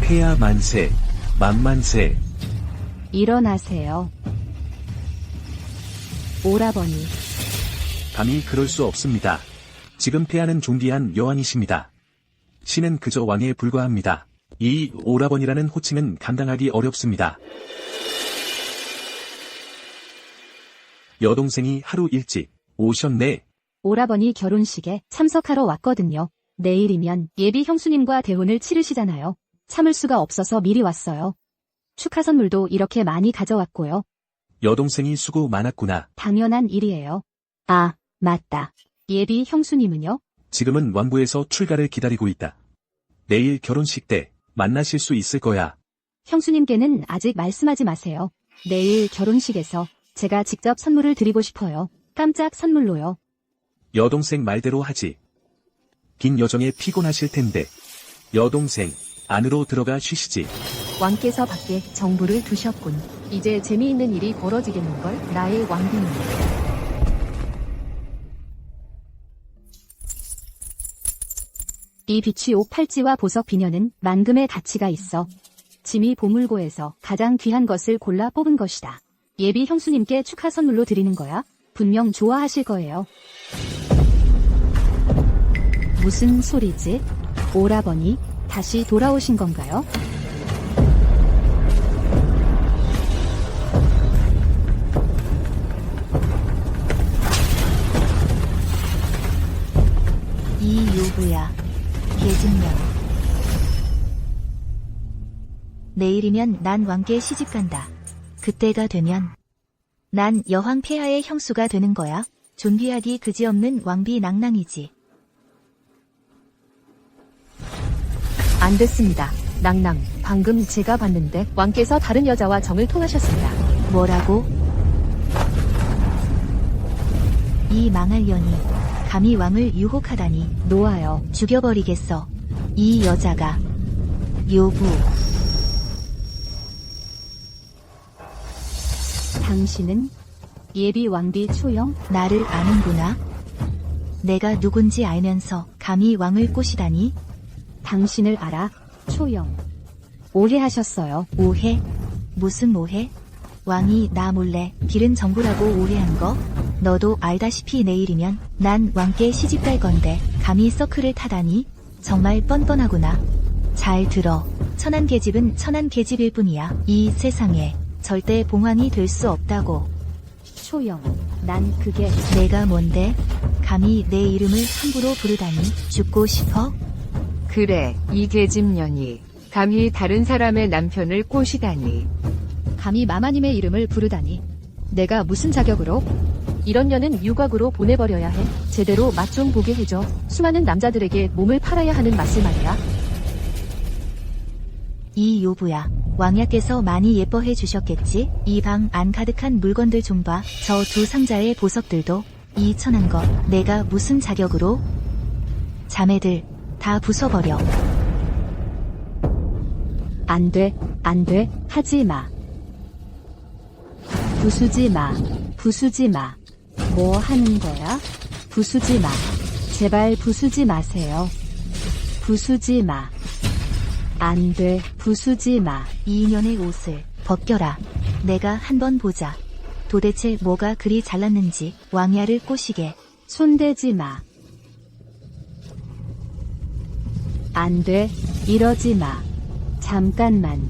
폐하 만세, 만만세. 일어나세요. 오라버니. 감히 그럴 수 없습니다. 지금 폐하는 존귀한 여왕이십니다. 신은 그저 왕에 불과합니다. 이 오라버니라는 호칭은 감당하기 어렵습니다. 여동생이 하루 일찍 오셨네. 오라버니 결혼식에 참석하러 왔거든요. 내일이면 예비 형수님과 대혼을 치르시잖아요. 참을 수가 없어서 미리 왔어요. 축하 선물도 이렇게 많이 가져왔고요. 여동생이 수고 많았구나. 당연한 일이에요. 아, 맞다. 예비 형수님은요? 지금은 왕부에서 출가를 기다리고 있다. 내일 결혼식 때 만나실 수 있을 거야. 형수님께는 아직 말씀하지 마세요. 내일 결혼식에서 제가 직접 선물을 드리고 싶어요. 깜짝 선물로요. 여동생 말대로 하지. 긴 여정에 피곤하실 텐데. 여동생, 안으로 들어가 쉬시지. 왕께서 밖에 정부를 두셨군. 이제 재미있는 일이 벌어지겠는걸, 나의 왕비님. 이 비취 팔찌와 보석 비녀는 만금의 가치가 있어. 짐이 보물고에서 가장 귀한 것을 골라 뽑은 것이다. 예비 형수님께 축하 선물로 드리는 거야. 분명 좋아하실 거예요. 무슨 소리지? 오라버니, 다시 돌아오신 건가요? 이 요부야, 계집년. 내일이면 난 왕께 시집간다. 그때가 되면 난 여왕 폐하의 형수가 되는 거야. 존귀하기 그지없는 왕비 낭낭이지. 안 됐습니다. 낭낭, 방금 제가 봤는데 왕께서 다른 여자와 정을 통하셨습니다. 뭐라고? 이 망할 년이 감히 왕을 유혹하다니. 놓아요. 죽여버리겠어. 이 여자가. 요부. 당신은 예비 왕비 초영? 나를 아는구나. 내가 누군지 알면서 감히 왕을 꼬시다니. 당신을 알아, 초영. 오해하셨어요. 오해? 무슨 오해? 왕이 나 몰래 기른 정부라고 오해한 거? 너도 알다시피 내일이면 난 왕께 시집갈 건데 감히 서클을 타다니? 정말 뻔뻔하구나. 잘 들어. 천한 계집은 천한 계집일 뿐이야. 이 세상에 절대 봉황이 될 수 없다고. 초영, 난 그게 내가 뭔데? 감히 내 이름을 함부로 부르다니. 죽고 싶어? 그래, 이 계집년이 감히 다른 사람의 남편을 꼬시다니. 감히 마마님의 이름을 부르다니. 내가 무슨 자격으로? 이런 년은 유곽으로 보내버려야 해. 제대로 맛 좀 보게 해줘. 수많은 남자들에게 몸을 팔아야 하는 맛을 말이야. 이 요부야, 왕야께서 많이 예뻐해 주셨겠지? 이 방 안 가득한 물건들 좀 봐. 저 두 상자의 보석들도. 이 천한 것 내가 무슨 자격으로? 자매들 다 부숴버려. 안 돼, 안 돼, 하지 마. 부수지 마, 부수지 마. 뭐 하는 거야? 부수지 마. 제발 부수지 마세요. 부수지 마. 안 돼, 부수지 마. 이 년의 옷을 벗겨라. 내가 한번 보자. 도대체 뭐가 그리 잘났는지 왕야를 꼬시게. 손대지 마. 안 돼, 이러지 마. 잠깐만.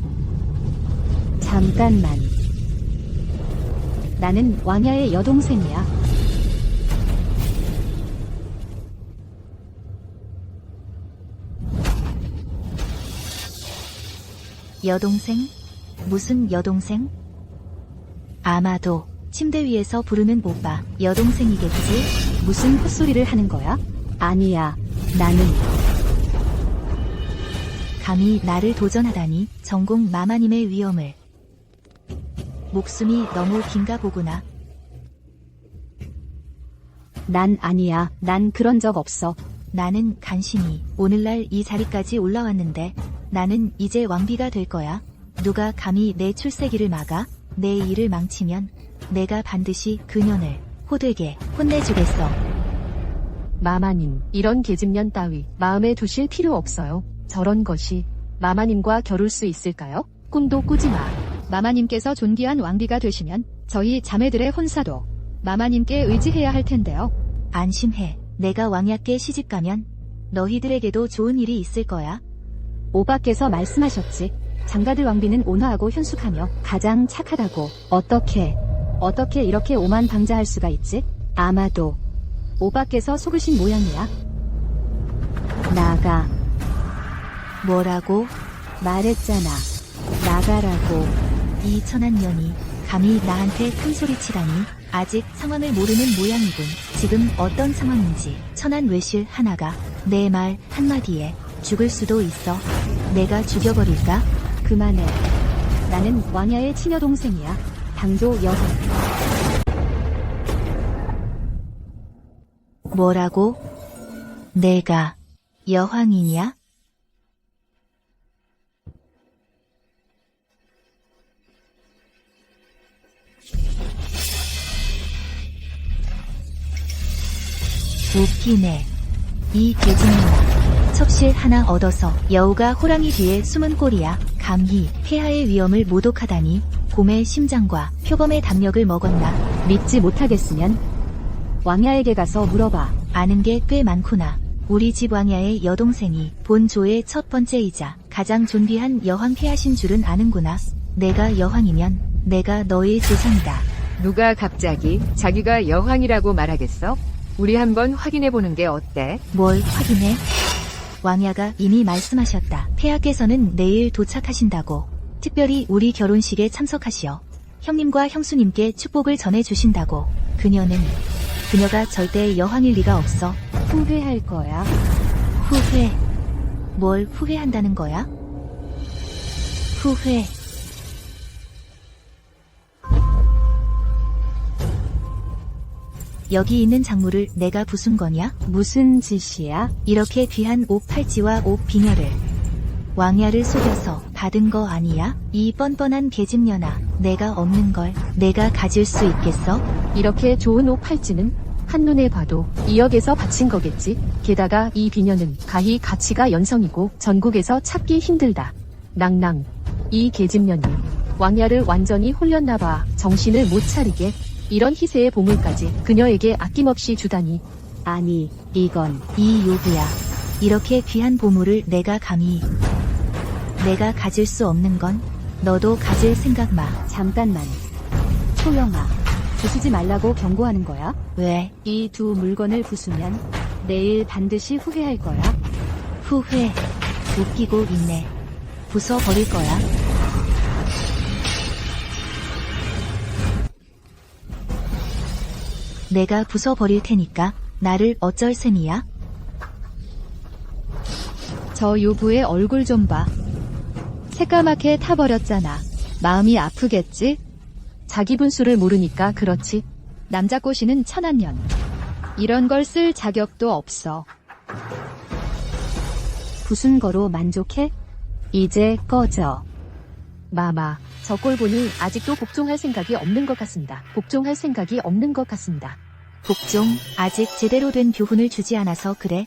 잠깐만. 나는 왕야의 여동생이야. 여동생? 무슨 여동생? 아마도 침대 위에서 부르는 오빠 여동생이겠지? 무슨 헛소리를 하는 거야? 아니야, 나는. 감히 나를 도전하다니. 전공 마마님의 위엄을. 목숨이 너무 긴가 보구나. 난 아니야. 난 그런 적 없어. 나는 간신히 오늘날 이 자리까지 올라왔는데 나는 이제 왕비가 될 거야. 누가 감히 내 출세기를 막아? 내 일을 망치면 내가 반드시 그년을 호되게 혼내주겠어. 마마님, 이런 계집년 따위 마음에 두실 필요 없어요. 저런 것이 마마님과 겨룰 수 있을까요? 꿈도 꾸지 마. 마마님께서 존귀한 왕비가 되시면 저희 자매들의 혼사도 마마님께 의지해야 할 텐데요. 안심해. 내가 왕야께 시집가면 너희들에게도 좋은 일이 있을 거야. 오빠께서 말씀하셨지. 장가들 왕비는 온화하고 현숙하며 가장 착하다고. 어떻게 이렇게 오만방자할 수가 있지? 아마도 오빠께서 속으신 모양이야. 나가. 뭐라고? 말했잖아. 나가라고. 이 천한 년이 감히 나한테 큰소리치다니. 아직 상황을 모르는 모양이군. 지금 어떤 상황인지. 천한 외실 하나가 내 말 한마디에 죽을 수도 있어. 내가 죽여버릴까? 그만해. 나는 왕야의 친여동생이야. 당조 여성. 뭐라고? 내가 여왕이냐? 웃기네. 이 개집년아. 첩실 하나 얻어서 여우가 호랑이 뒤에 숨은 꼴이야. 감히 폐하의 위험을 모독하다니. 곰의 심장과 표범의 담력을 먹었나? 믿지 못하겠으면 왕야에게 가서 물어봐. 아는 게 꽤 많구나. 우리 집 왕야의 여동생이 본조의 첫 번째이자 가장 존귀한 여왕 폐하신 줄은 아는구나. 내가 여왕이면 내가 너의 조상이다. 누가 갑자기 자기가 여왕이라고 말하겠어? 우리 한번 확인해보는 게 어때? 뭘 확인해? 왕야가 이미 말씀하셨다. 폐하께서는 내일 도착하신다고. 특별히 우리 결혼식에 참석하시어 형님과 형수님께 축복을 전해주신다고. 그녀가 절대 여왕일 리가 없어. 후회할 거야. 후회. 뭘 후회한다는 거야? 후회. 여기 있는 작물을 내가 부순 거냐? 무슨 짓이야? 이렇게 귀한 옷 팔찌와 옷 비녀를 왕야를 속여서 받은 거 아니야? 이 뻔뻔한 계집년아. 내가 없는 걸 내가 가질 수 있겠어? 이렇게 좋은 옷 팔찌는 한눈에 봐도 2억에서 바친 거겠지. 게다가 이 비녀는 가히 가치가 연성이고 전국에서 찾기 힘들다. 낭낭. 이 계집년이 왕야를 완전히 홀렸나봐. 정신을 못 차리게 이런 희세의 보물까지 그녀에게 아낌없이 주다니. 아니, 이건 이 요구야. 이렇게 귀한 보물을 내가 감히. 내가 가질 수 없는 건 너도 가질 생각 마. 잠깐만. 소영아, 부수지 말라고 경고하는 거야? 왜? 이 두 물건을 부수면 내일 반드시 후회할 거야. 후회. 웃기고 있네. 부숴버릴 거야. 내가 부숴버릴 테니까 나를 어쩔 셈이야? 저 요부의 얼굴 좀 봐. 새까맣게 타버렸잖아. 마음이 아프겠지? 자기 분수를 모르니까 그렇지. 남자 꼬시는 천한년. 이런 걸 쓸 자격도 없어. 부순 거로 만족해? 이제 꺼져. 마마, 저 꼴 보니 아직도 복종할 생각이 없는 것 같습니다. 복종할 생각이 없는 것 같습니다. 복종, 아직 제대로 된 교훈을 주지 않아서 그래.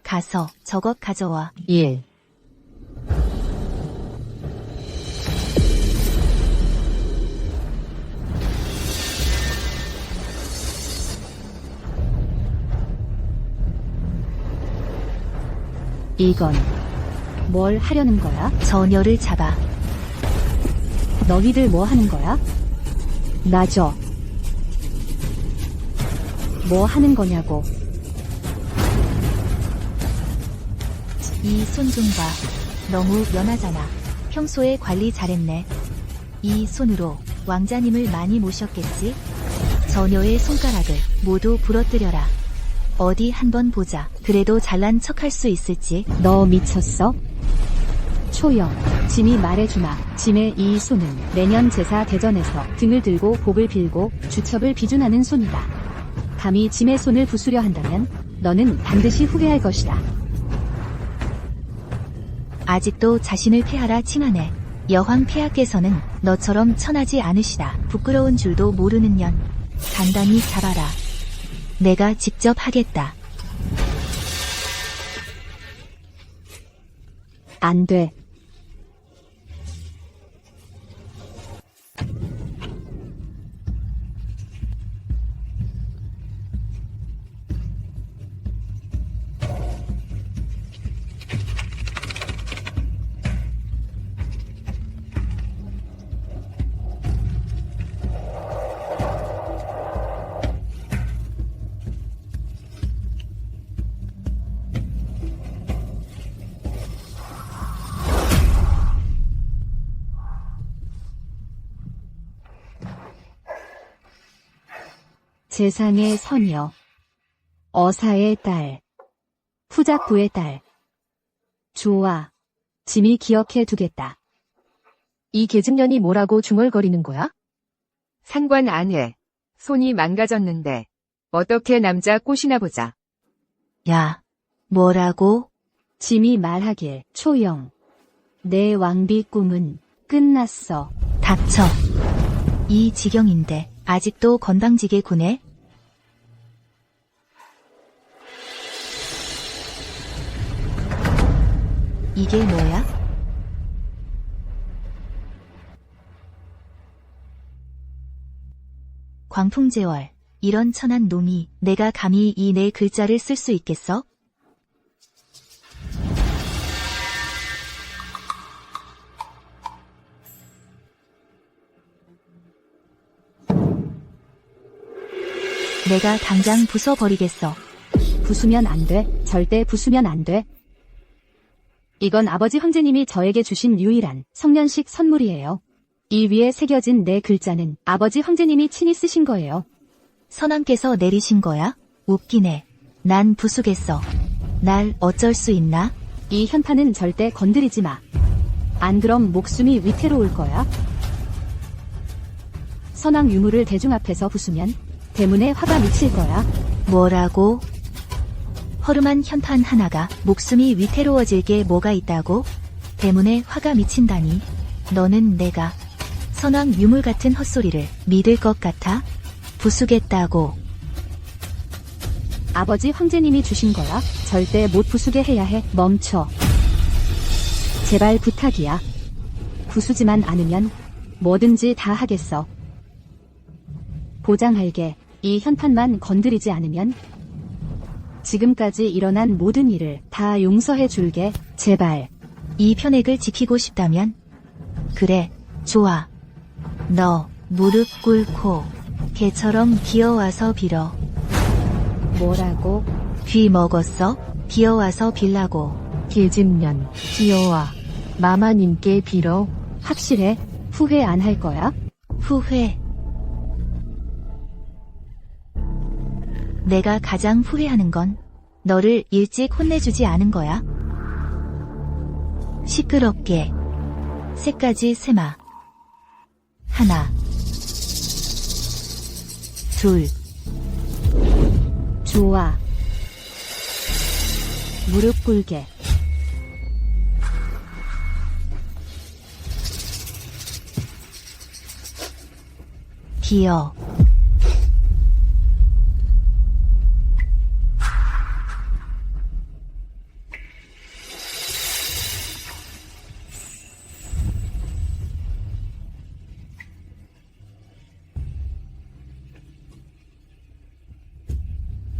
가서 저것 가져와. 예. 이건 뭘 하려는 거야? 저녀를 잡아. 너희들 뭐 하는 거야? 놔줘. 뭐 하는 거냐고. 이 손 좀 봐. 너무 연하잖아. 평소에 관리 잘했네. 이 손으로 왕자님을 많이 모셨겠지? 저녀의 손가락을 모두 부러뜨려라. 어디 한번 보자. 그래도 잘난 척할 수 있을지. 너 미쳤어? 초영, 짐이 말해주마. 짐의 이 손은 내년 제사 대전에서 등을 들고 복을 빌고 주첩을 비준하는 손이다. 감히 짐의 손을 부수려 한다면 너는 반드시 후회할 것이다. 아직도 자신을 폐하라 칭하네. 여왕 폐하께서는 너처럼 천하지 않으시다. 부끄러운 줄도 모르는 년. 단단히 잡아라. 내가 직접 하겠다. 안 돼. 재상의 선여, 어사의 딸, 후작부의 딸. 좋아, 짐이 기억해 두겠다. 이 계집년이 뭐라고 중얼거리는 거야? 상관 안 해. 손이 망가졌는데 어떻게 남자 꼬시나 보자. 야, 뭐라고? 짐이 말하길, 초영. 내 왕비 꿈은 끝났어. 닥쳐. 이 지경인데 아직도 건방지게 구네? 이게 뭐야? 광풍제월, 이런 천한 놈이 내가 감히 이 내 글자를 쓸 수 있겠어? 내가 당장 부숴버리겠어. 부수면 안 돼. 절대 부수면 안 돼. 이건 아버지 황제님이 저에게 주신 유일한 성년식 선물이에요. 이 위에 새겨진 내 글자는 아버지 황제님이 친히 쓰신 거예요. 선왕께서 내리신 거야? 웃기네. 난 부수겠어. 날 어쩔 수 있나? 이 현판은 절대 건드리지 마. 안 그럼 목숨이 위태로울 거야. 선왕 유물을 대중 앞에서 부수면 대문에 화가 미칠 거야. 뭐라고? 허름한 현판 하나가 목숨이 위태로워질 게 뭐가 있다고? 대문에 화가 미친다니. 너는 내가 선왕 유물 같은 헛소리를 믿을 것 같아? 부수겠다고. 아버지 황제님이 주신 거야. 절대 못 부수게 해야 해. 멈춰. 제발 부탁이야. 부수지만 않으면 뭐든지 다 하겠어. 보장할게. 이 현판만 건드리지 않으면 지금까지 일어난 모든 일을 다 용서해 줄게. 제발. 이 편액을 지키고 싶다면? 그래, 좋아. 너 무릎 꿇고 개처럼 기어와서 빌어. 뭐라고? 귀 먹었어? 기어와서 빌라고. 계집년, 기어와. 마마님께 빌어. 확실해? 후회 안 할 거야? 후회. 내가 가장 후회하는 건 너를 일찍 혼내주지 않은 거야. 시끄럽게. 새까지 세마. 하나. 둘. 좋아. 무릎 꿇게. 기어.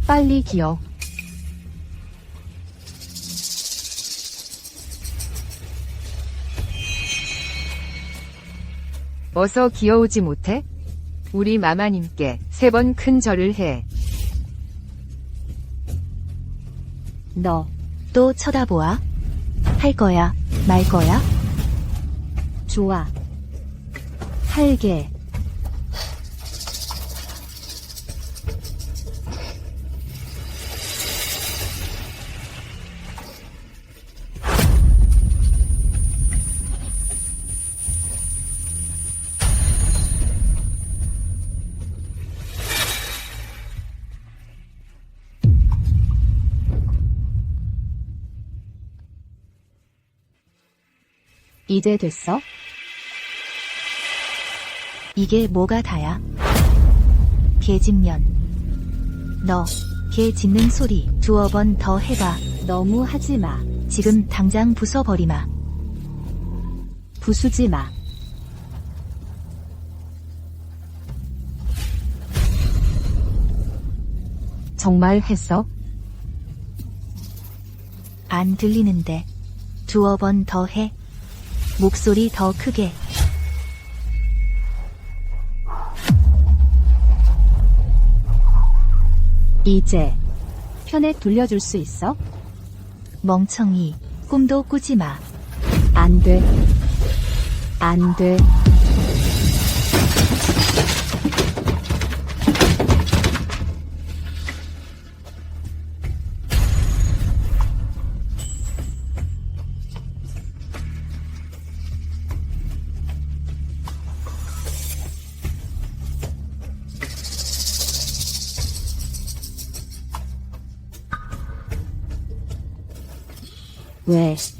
빨리 기어. 어서 기어오지 못해? 우리 마마님께 3번 큰 절을 해. 너 또 쳐다보아? 할 거야? 말 거야? 좋아. 할게. 이제 됐어? 이게 뭐가 다야? 계집년. 너, 개 짖는 소리 2번 더 해봐. 너무 하지 마. 지금 당장 부숴버리마. 부수지 마. 정말 했어? 안 들리는데. 두어 번 더 해. 목소리 더 크게. 이제 편액 돌려줄 수 있어? 멍청이. 꿈도 꾸지 마. 안 돼. 안 돼.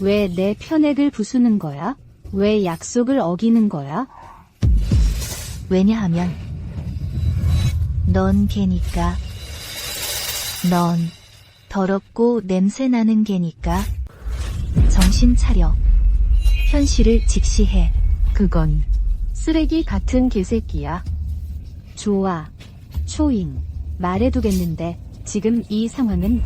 왜 내 편액을 부수는 거야? 왜 약속을 어기는 거야? 왜냐하면 넌 개니까. 넌 더럽고 냄새나는 개니까. 정신 차려. 현실을 직시해. 그건 쓰레기 같은 개새끼야. 좋아. 초잉. 말해두겠는데 지금 이 상황은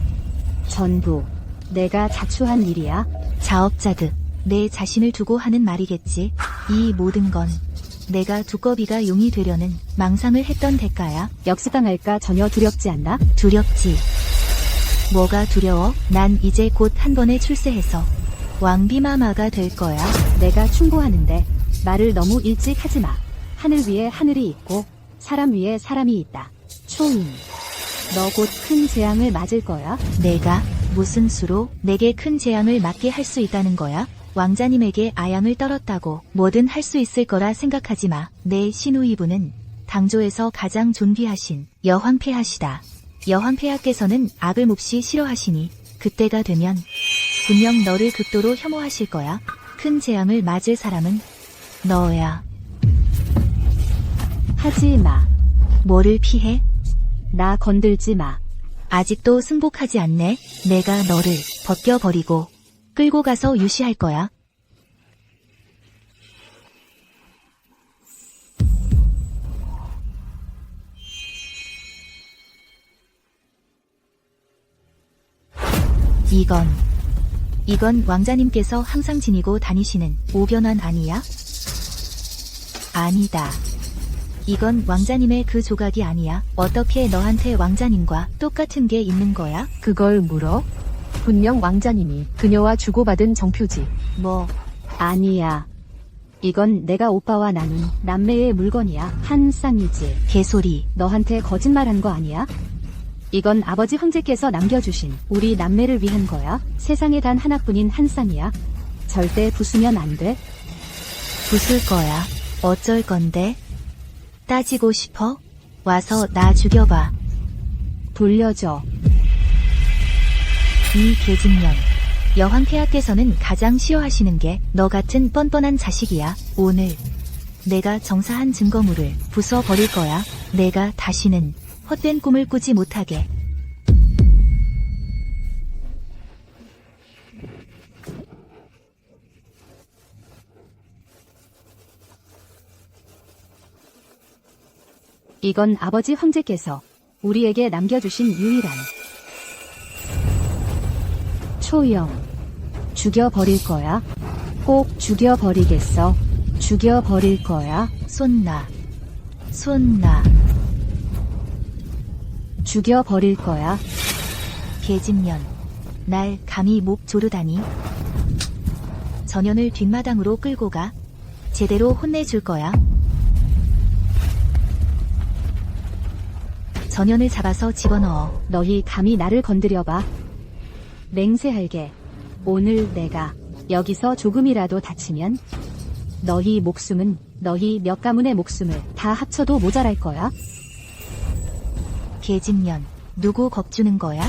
전부 내가 자초한 일이야. 자업자득. 내 자신을 두고 하는 말이겠지. 이 모든 건 내가 두꺼비가 용이 되려는 망상을 했던 대가야. 역습당할까 전혀 두렵지 않나? 두렵지. 뭐가 두려워? 난 이제 곧 한 번에 출세해서 왕비마마가 될 거야. 내가 충고하는데 말을 너무 일찍 하지 마. 하늘 위에 하늘이 있고 사람 위에 사람이 있다. 초잉. 너 곧 큰 재앙을 맞을 거야. 내가 무슨 수로 내게 큰 재앙을 맞게 할 수 있다는 거야? 왕자님에게 아양을 떨었다고 뭐든 할 수 있을 거라 생각하지 마. 내 신우이부는 당조에서 가장 존귀하신 여황폐하시다. 여황폐하께서는 악을 몹시 싫어하시니 그때가 되면 분명 너를 극도로 혐오하실 거야. 큰 재앙을 맞을 사람은 너야. 하지 마. 뭐를 피해? 나 건들지 마. 아직도 승복하지 않네. 내가 너를 벗겨버리고 끌고 가서 유시할 거야. 이건 왕자님께서 항상 지니고 다니시는 오변환 아니야? 아니다. 이건 왕자님의 그 조각이 아니야. 어떻게 너한테 왕자님과 똑같은 게 있는 거야? 그걸 물어? 분명 왕자님이 그녀와 주고받은 정표지. 뭐, 아니야. 이건 내가 오빠와 나눈 남매의 물건이야. 한 쌍이지. 개소리. 너한테 거짓말한 거 아니야? 이건 아버지 황제께서 남겨주신 우리 남매를 위한 거야. 세상에 단 하나뿐인 한 쌍이야. 절대 부수면 안 돼. 부술 거야. 어쩔 건데? 따지고 싶어? 와서 나 죽여봐. 돌려줘. 이 계집년. 여황폐하께서는 가장 싫어하시는 게 너 같은 뻔뻔한 자식이야. 오늘 내가 정사한 증거물을 부숴버릴 거야. 내가 다시는 헛된 꿈을 꾸지 못하게. 이건 아버지 황제께서 우리에게 남겨주신 유일한 초영. 죽여버릴 거야. 꼭 죽여버리겠어. 죽여버릴 거야. 손나. 죽여버릴 거야. 계집년. 날 감히 목 조르다니. 전현을 뒷마당으로 끌고 가. 제대로 혼내줄 거야. 전현을 잡아서 집어넣어. 너희 감히 나를 건드려봐. 맹세할게. 오늘 내가 여기서 조금이라도 다치면 너희 목숨은 너희 몇 가문의 목숨을 다 합쳐도 모자랄 거야. 계집년. 누구 겁주는 거야?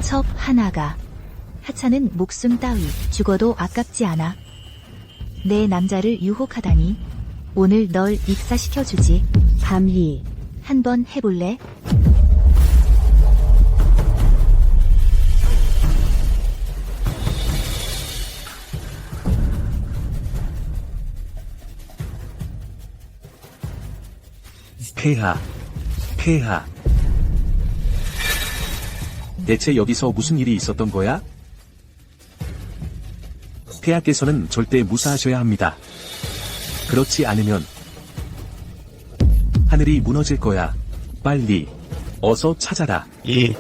첩 하나가. 하찮은 목숨 따위 죽어도 아깝지 않아. 내 남자를 유혹하다니. 오늘 널 익사시켜주지. 감히. 한번 해볼래? 폐하. 폐하. 대체 여기서 무슨 일이 있었던 거야? 폐하께서는 절대 무사하셔야 합니다. 그렇지 않으면 하늘이 무너질 거야. 빨리 어서 찾아라. 예.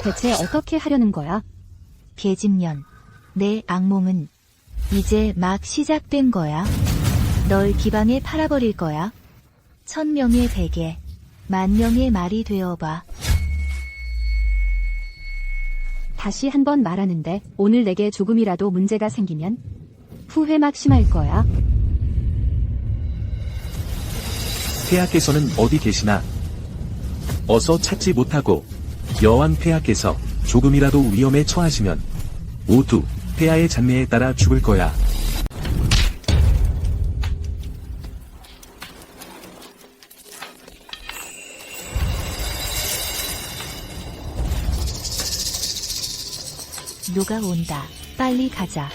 대체 어떻게 하려는 거야? 계집년, 내 악몽은 이제 막 시작된 거야. 널 기방에 팔아버릴 거야. 1000명의 베개, 10,000명의 말이 되어봐. 다시 한 번 말하는데 오늘 내게 조금이라도 문제가 생기면 후회 막심할 거야. 폐하께서는 어디 계시나? 어서 찾지 못하고 여왕 폐하께서 조금이라도 위험에 처하시면 모두 폐하의 잔내에 따라 죽을 거야. 누가 온다. 빨리 가자.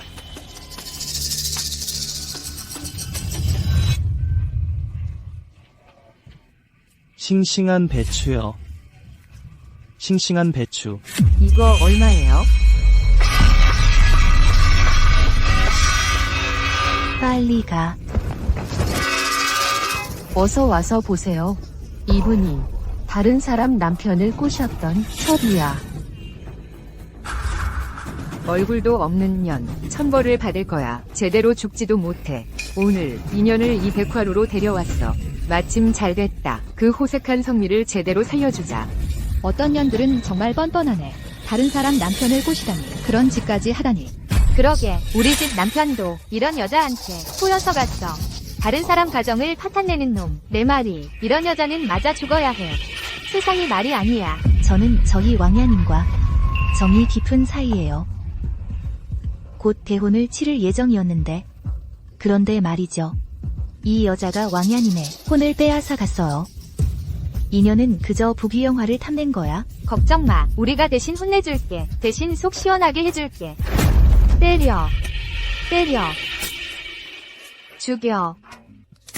싱싱한 배추요. 싱싱한 배추. 이거 얼마예요? 빨리 가. 어서 와서 보세요. 이분이 다른 사람 남편을 꼬셨던 첩이야. 얼굴도 없는 년, 천벌을 받을 거야. 제대로 죽지도 못해. 오늘 인연을 이 백화로로 데려왔어. 마침 잘 됐다. 그 호색한 성미를 제대로 살려주자. 어떤 년들은 정말 뻔뻔하네. 다른 사람 남편을 꼬시다니. 그런 짓까지 하다니. 그러게 우리 집 남편도 이런 여자한테 꼬여서 갔어. 다른 사람 가정을 파탄내는 놈. 내 말이 이런 여자는 맞아 죽어야 해. 세상이 말이 아니야. 저는 저희 왕야님과 정이 깊은 사이예요. 곧 대혼을 치를 예정이었는데, 그런데 말이죠. 이 여자가 왕야님의 혼을 빼앗아 갔어요. 인연은 그저 부귀영화를 탐낸 거야. 걱정 마. 우리가 대신 혼내줄게. 대신 속 시원하게 해줄게. 때려. 때려. 죽여.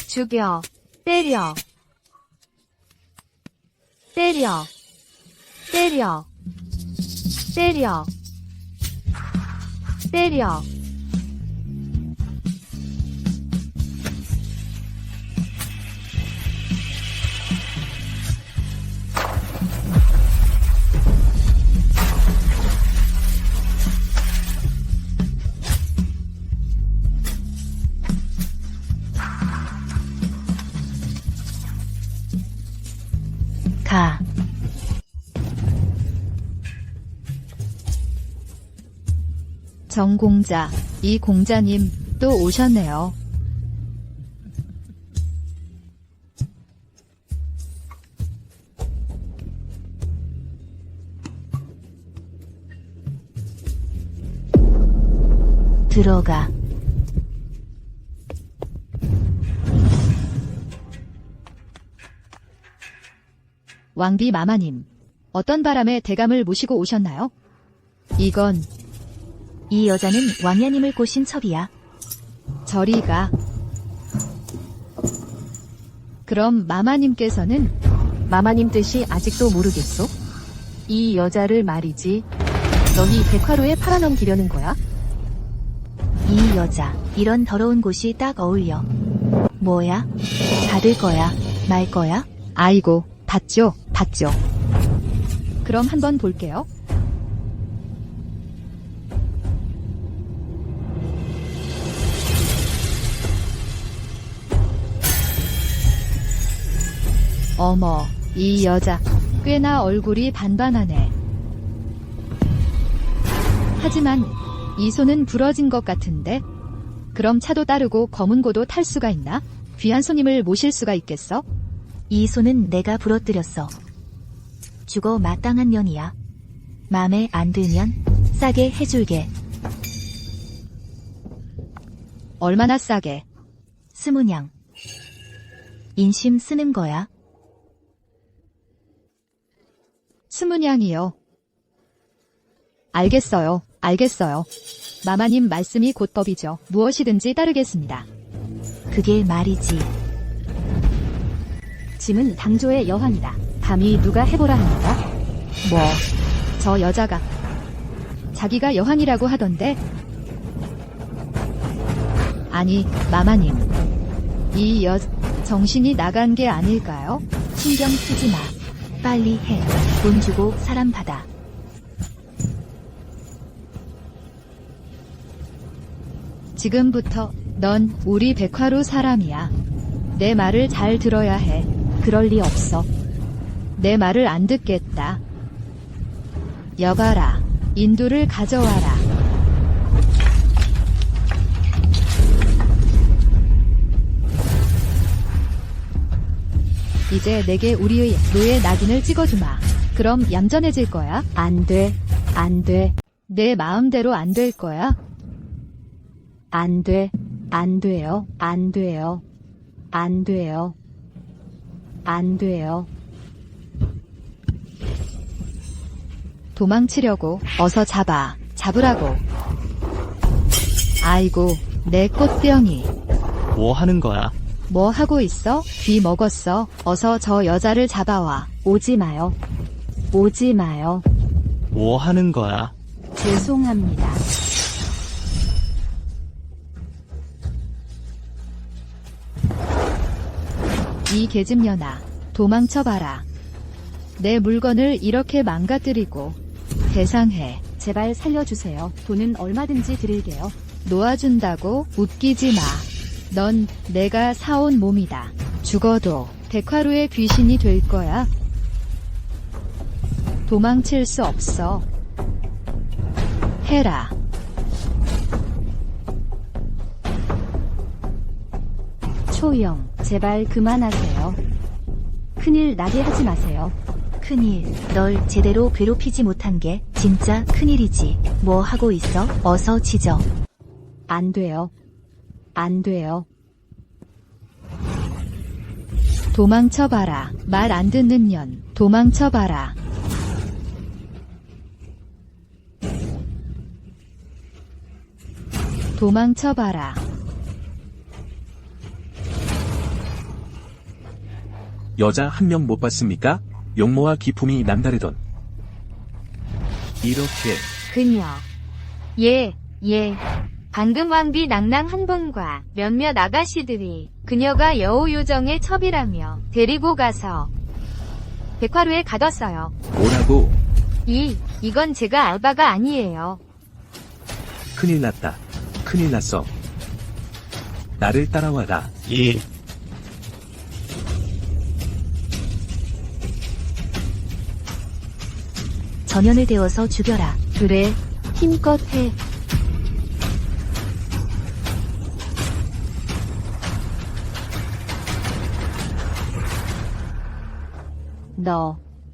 죽여. 때려. 때려. 때려. 때려. 때려. 가. 정공자, 이 공자님 또 오셨네요. 들어가. 왕비 마마님, 어떤 바람에 대감을 모시고 오셨나요? 이건 이 여자는 왕야님을 꼬신 첩이야. 저리가. 그럼 마마님께서는 마마님 뜻이 아직도 모르겠소? 이 여자를 말이지. 너희 백화로에 팔아넘기려는 거야? 이 여자, 이런 더러운 곳이 딱 어울려. 뭐야? 받을 거야? 말 거야? 아이고, 봤죠, 봤죠. 그럼 한번 볼게요. 어머, 이 여자 꽤나 얼굴이 반반하네. 하지만 이 손은 부러진 것 같은데? 그럼 차도 따르고 검은 고도 탈 수가 있나? 귀한 손님을 모실 수가 있겠어? 이 손은 내가 부러뜨렸어. 죽어 마땅한 년이야. 맘에 안 들면 싸게 해줄게. 얼마나 싸게? 20냥. 인심 쓰는 거야. 20냥이요. 알겠어요. 알겠어요. 마마님 말씀이 곧 법이죠. 무엇이든지 따르겠습니다. 그게 말이지. 짐은 당조의 여환이다. 감히 누가 해보라 합니까? 뭐, 저 여자가 자기가 여환이라고 하던데? 아니, 마마님. 이 정신이 나간 게 아닐까요? 신경 쓰지 마. 빨리 해. 돈 주고 사람 받아. 지금부터 넌 우리 백화루 사람이야. 내 말을 잘 들어야 해. 그럴 리 없어. 내 말을 안 듣겠다. 여봐라. 인두를 가져와라. 이제 내게 우리의 노예 낙인을 찍어주마. 그럼 얌전해질 거야? 안 돼. 안 돼. 내 마음대로 안 될 거야? 안 돼. 안 돼요. 안 돼요. 안 돼요. 안 돼요. 도망치려고 어서 잡아. 잡으라고. 아이고, 내 꽃병이. 뭐 하는 거야? 뭐 하고 있어? 귀 먹었어. 어서 저 여자를 잡아와. 오지 마요. 오지 마요. 뭐 하는 거야? 죄송합니다. 이 계집년아, 도망쳐봐라. 내 물건을 이렇게 망가뜨리고 배상해. 제발 살려주세요. 돈은 얼마든지 드릴게요. 놓아준다고? 웃기지 마. 넌 내가 사온 몸이다. 죽어도 백화루의 귀신이 될 거야. 도망칠 수 없어. 해라. 초영, 제발 그만하세요. 큰일 나게 하지 마세요. 큰일. 널 제대로 괴롭히지 못한 게 진짜 큰일이지. 뭐 하고 있어? 어서 지져. 안 돼요. 안 돼요. 도망쳐봐라. 말 안 듣는 년. 도망쳐봐라. 도망쳐봐라. 여자 한 명 못 봤습니까? 용모와 기품이 남다르던. 이렇게 그녀. 예. 방금 왕비 낭낭 한 분과 몇몇 아가씨들이 그녀가 여우요정의 첩이라며 데리고 가서 백화루에 가뒀어요. 뭐라고? 이건 제가 알바가 아니에요. 큰일 났다. 큰일 났어. 나를 따라와라. 이 전연을 데워서 죽여라. 그래, 힘껏 해.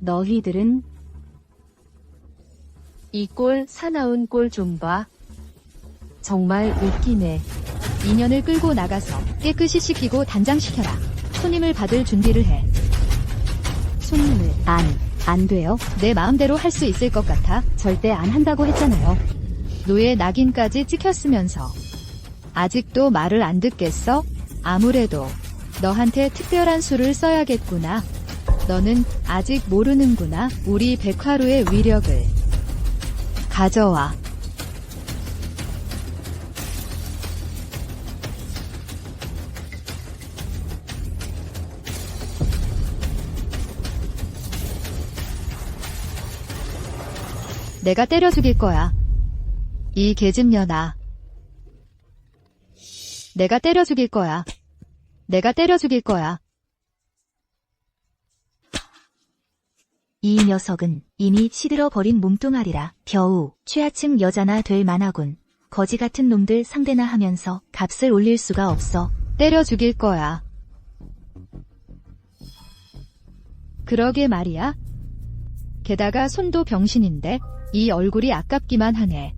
너희들은 이 꼴, 사나운 꼴 좀 봐. 정말 웃기네. 인연을 끌고 나가서 깨끗이 씻기고 단장시켜라. 손님을 받을 준비를 해. 손님을 안 돼요. 내 마음대로 할 수 있을 것 같아. 절대 안 한다고 했잖아요. 노예 낙인까지 찍혔으면서 아직도 말을 안 듣겠어? 아무래도 너한테 특별한 수를 써야겠구나. 너는 아직 모르는구나. 우리 백화루의 위력을. 가져와. 내가 때려 죽일 거야. 이 계집년아. 내가 때려 죽일 거야. 내가 때려 죽일 거야. 이 녀석은 이미 시들어버린 몸뚱아리라. 겨우 최하층 여자나 될 만하군. 거지 같은 놈들 상대나 하면서 값을 올릴 수가 없어. 때려 죽일 거야. 그러게 말이야. 게다가 손도 병신인데 이 얼굴이 아깝기만 하네.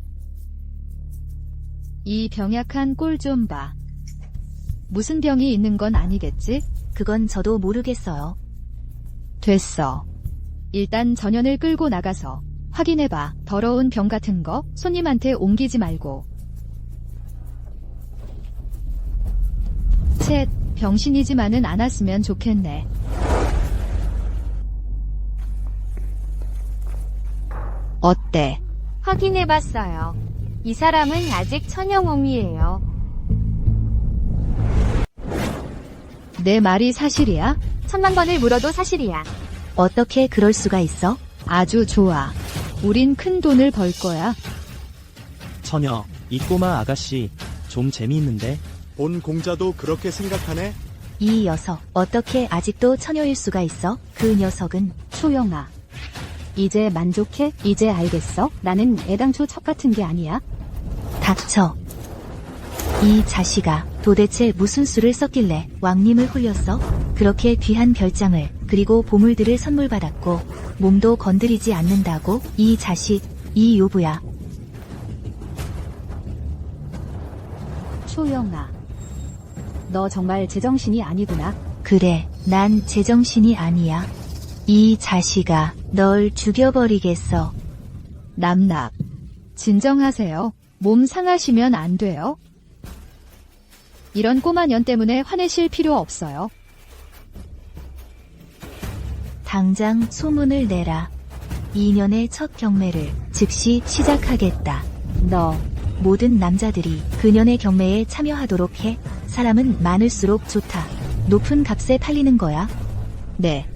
이 병약한 꼴 좀 봐. 무슨 병이 있는 건 아니겠지? 그건 저도 모르겠어요. 됐어. 일단 전현을 끌고 나가서 확인해봐. 더러운 병 같은 거 손님한테 옮기지 말고. 쳇, 병신이지만은 않았으면 좋겠네. 어때? 확인해봤어요. 이 사람은 아직 처녀 몸이에요. 내 말이 사실이야? 1000만 번을 물어도 사실이야. 어떻게 그럴 수가 있어? 아주 좋아. 우린 큰 돈을 벌 거야. 처녀, 이 꼬마 아가씨 좀 재미있는데? 본 공자도 그렇게 생각하네? 이 녀석, 어떻게 아직도 처녀일 수가 있어? 그 녀석은 초영아. 이제 만족해? 이제 알겠어? 나는 애당초 척 같은 게 아니야. 닥쳐. 이 자식아, 도대체 무슨 수를 썼길래 왕님을 홀렸어? 그렇게 귀한 별장을, 그리고 보물들을 선물 받았고, 몸도 건드리지 않는다고? 이 자식, 이 요부야. 초영아. 너 정말 제정신이 아니구나. 그래, 난 제정신이 아니야. 이 자식아, 널 죽여버리겠어. 남납. 진정하세요. 몸 상하시면 안 돼요. 이런 꼬마 년 때문에 화내실 필요 없어요. 당장 소문을 내라. 2년의 첫 경매를 즉시 시작하겠다. 너, 모든 남자들이 그년의 경매에 참여하도록 해. 사람은 많을수록 좋다. 높은 값에 팔리는 거야. 네.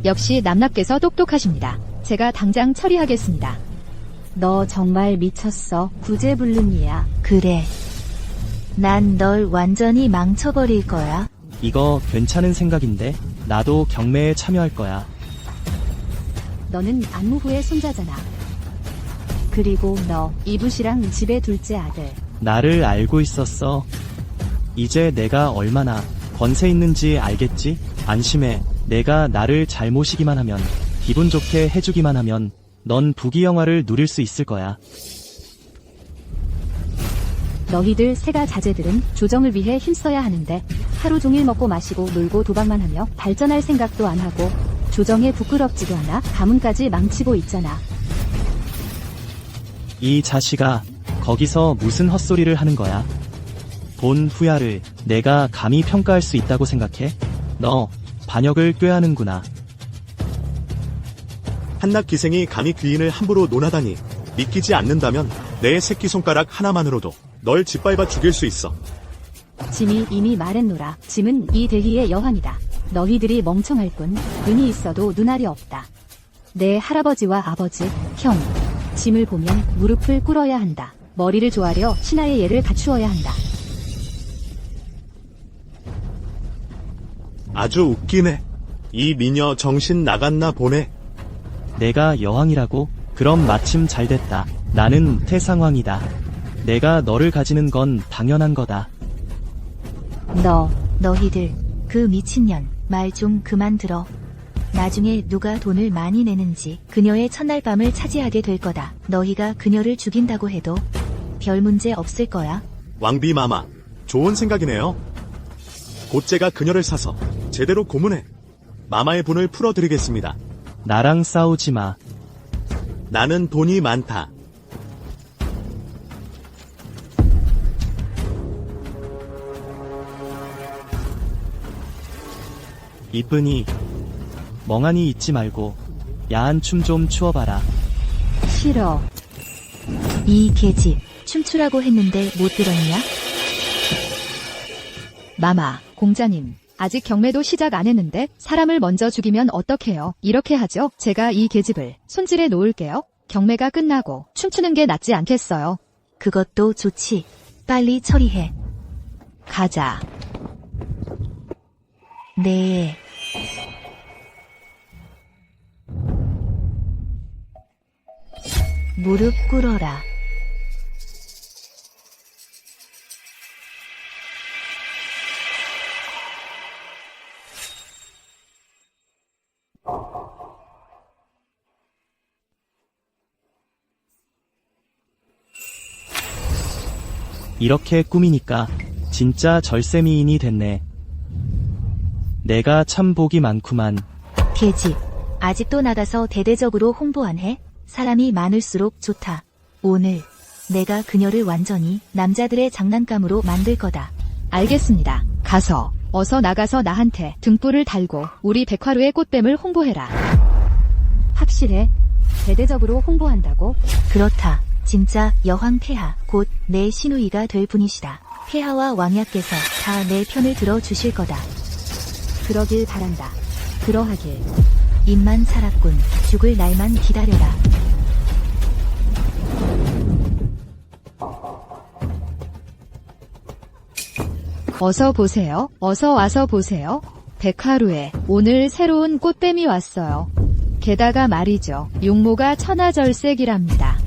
역시 남납께서 똑똑하십니다. 제가 당장 처리하겠습니다. 너 정말 미쳤어. 구제불능이야. 그래. 난 널 완전히 망쳐버릴 거야. 이거 괜찮은 생각인데? 나도 경매에 참여할 거야. 너는 안무후의 손자잖아. 그리고 너, 이붓이랑 집의 둘째 아들. 나를 알고 있었어. 이제 내가 얼마나 권세 있는지 알겠지? 안심해. 내가 나를 잘 모시기만 하면, 기분 좋게 해주기만 하면 넌 부귀영화를 누릴 수 있을 거야. 너희들 세가 자제들은 조정을 위해 힘써야 하는데 하루 종일 먹고 마시고 놀고 도박만 하며 발전할 생각도 안 하고 조정에 부끄럽지도 않아 가문까지 망치고 있잖아. 이 자식아, 거기서 무슨 헛소리를 하는 거야? 본 후야를 내가 감히 평가할 수 있다고 생각해? 너 반역을 꾀하는구나. 한낱 기생이 감히 귀인을 함부로 논하다니 믿기지 않는다면 내 새끼손가락 하나만으로도 널 짓밟아 죽일 수 있어. 짐이 이미 말했노라. 짐은 이 대희의 여환이다. 너희들이 멍청할 뿐 눈이 있어도 눈알이 없다. 내 할아버지와 아버지, 형, 짐을 보면 무릎을 꿇어야 한다. 머리를 조아려 신하의 예를 갖추어야 한다. 아주 웃기네. 이 미녀 정신 나갔나 보네. 내가 여왕이라고? 그럼 마침 잘 됐다. 나는 태상왕이다. 내가 너를 가지는 건 당연한 거다. 너희들, 그 미친년, 말 좀 그만 들어. 나중에 누가 돈을 많이 내는지 그녀의 첫날 밤을 차지하게 될 거다. 너희가 그녀를 죽인다고 해도 별 문제 없을 거야. 왕비 마마, 좋은 생각이네요. 곧 제가 그녀를 사서 제대로 고문해 마마의 분을 풀어드리겠습니다. 나랑 싸우지 마. 나는 돈이 많다. 이쁜이, 멍하니 있지 말고 야한 춤 좀 추어봐라. 싫어. 이 계집, 춤추라고 했는데 못 들었냐? 마마, 공자님. 아직 경매도 시작 안 했는데 사람을 먼저 죽이면 어떡해요? 이렇게 하죠. 제가 이 계집을 손질해 놓을게요. 경매가 끝나고 춤추는 게 낫지 않겠어요? 그것도 좋지. 빨리 처리해. 가자. 네. 무릎 꿇어라. 이렇게 꾸미니까 진짜 절세미인이 됐네. 내가 참 복이 많구만. 계집, 아직도 나가서 대대적으로 홍보 안 해? 사람이 많을수록 좋다. 오늘 내가 그녀를 완전히 남자들의 장난감으로 만들 거다. 알겠습니다. 가서 어서 나가서 나한테 등불을 달고 우리 백화루의 꽃뱀을 홍보해라. 확실해. 대대적으로 홍보한다고? 그렇다. 진짜 여왕 폐하, 곧 내 시누이가 될 분이시다. 폐하와 왕야께서 다 내 편을 들어주실 거다. 그러길 바란다. 그러하길. 입만 살았군. 죽을 날만 기다려라. 어서 보세요. 어서 와서 보세요. 백화루에 오늘 새로운 꽃뱀이 왔어요. 게다가 말이죠. 용모가 천하절색이랍니다.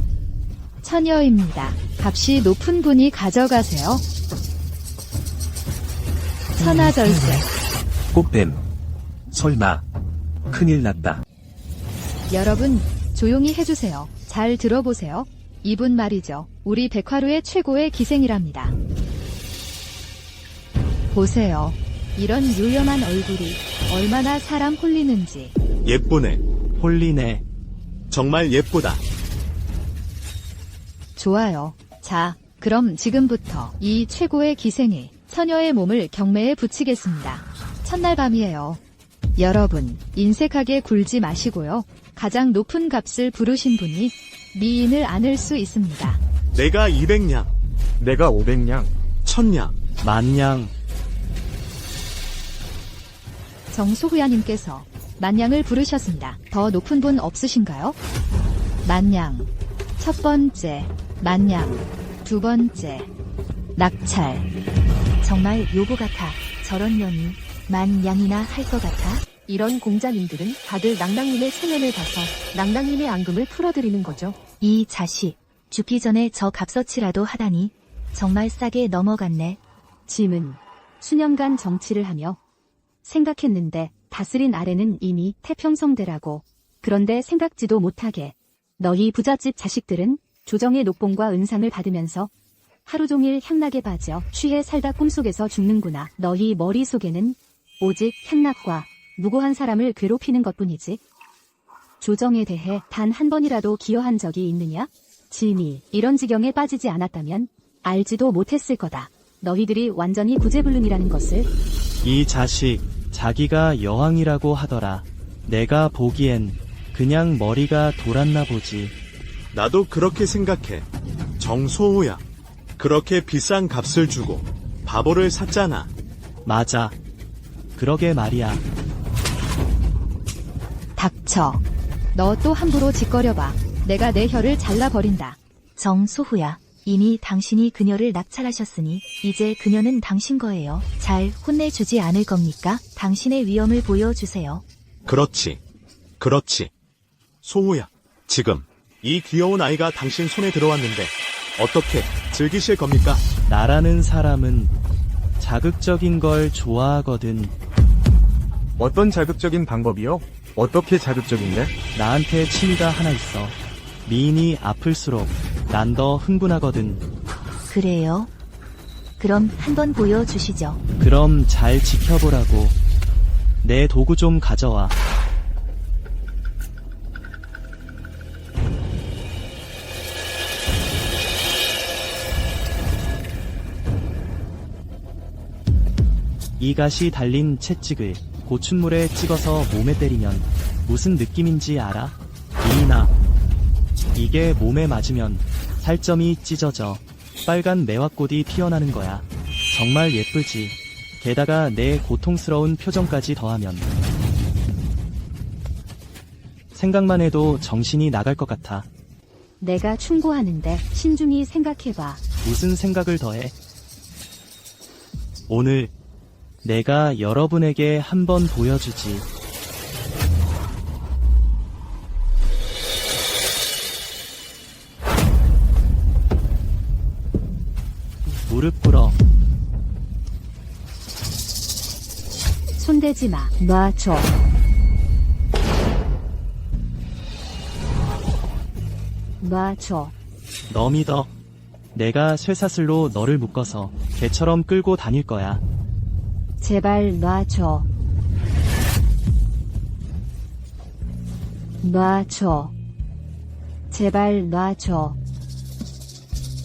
처녀입니다. 값이 높은 분이 가져가세요. 천하절색. 꽃뱀. 설마. 큰일 났다. 여러분, 조용히 해주세요. 잘 들어보세요. 이분 말이죠. 우리 백화루의 최고의 기생이랍니다. 보세요. 이런 유염한 얼굴이 얼마나 사람 홀리는지. 예쁘네. 홀리네. 정말 예쁘다. 좋아요. 자, 그럼 지금부터 이 최고의 기생이 처녀의 몸을 경매에 붙이겠습니다. 첫날 밤이에요. 여러분, 인색하게 굴지 마시고요. 가장 높은 값을 부르신 분이 미인을 안을 수 있습니다. 내가 200냥, 내가 500냥, 1000냥. 만냥. 정소후야님께서 만냥을 부르셨습니다. 더 높은 분 없으신가요? 만냥. 첫 번째, 만냥. 두 번째, 낙찰. 정말 요보 같아. 저런 년이 만 양이나 할 것 같아? 이런 공자님들은 다들 낭낭님의 체면을 봐서 낭낭님의 앙금을 풀어드리는 거죠. 이 자식, 죽기 전에 저 값어치라도 하다니. 정말 싸게 넘어갔네. 짐은 수년간 정치를 하며 생각했는데 다스린 아래는 이미 태평성대라고. 그런데 생각지도 못하게 너희 부잣집 자식들은 조정의 녹봉과 은상을 받으면서 하루 종일 향락에 빠져 취해 살다 꿈속에서 죽는구나. 너희 머릿속에는 오직 향락과 무고한 사람을 괴롭히는 것뿐이지. 조정에 대해 단 한 번이라도 기여한 적이 있느냐? 짐이 이런 지경에 빠지지 않았다면 알지도 못했을 거다. 너희들이 완전히 구제불능이라는 것을. 이 자식, 자기가 여왕이라고 하더라. 내가 보기엔 그냥 머리가 돌았나 보지. 나도 그렇게 생각해. 정소호야. 그렇게 비싼 값을 주고 바보를 샀잖아. 맞아. 그러게 말이야. 닥쳐. 너 또 함부로 짓거려봐. 내가 내 혀를 잘라버린다. 정소후야. 이미 당신이 그녀를 낙찰하셨으니 이제 그녀는 당신 거예요. 잘 혼내주지 않을 겁니까? 당신의 위엄을 보여주세요. 그렇지. 그렇지. 소호야. 지금 이 귀여운 아이가 당신 손에 들어왔는데 어떻게 즐기실 겁니까? 나라는 사람은 자극적인 걸 좋아하거든. 어떤 자극적인 방법이요? 어떻게 자극적인데? 나한테 취미가 하나 있어. 미인이 아플수록 난 더 흥분하거든. 그래요? 그럼 한번 보여주시죠. 그럼 잘 지켜보라고. 내 도구 좀 가져와. 이 갓이 달린 채찍을 고춘물에 찍어서 몸에 때리면 무슨 느낌인지 알아? 미인아. 이게 몸에 맞으면 살점이 찢어져 빨간 매화꽃이 피어나는 거야. 정말 예쁘지. 게다가 내 고통스러운 표정까지 더하면 생각만 해도 정신이 나갈 것 같아. 내가 충고하는데 신중히 생각해봐. 무슨 생각을 더해? 오늘 내가 여러분에게 한번 보여주지. 무릎 꿇어. 손대지 마. 놔줘. 놔줘. 너 믿어. 내가 쇠사슬로 너를 묶어서 개처럼 끌고 다닐 거야. 제발 놔줘. 놔줘. 제발 놔줘.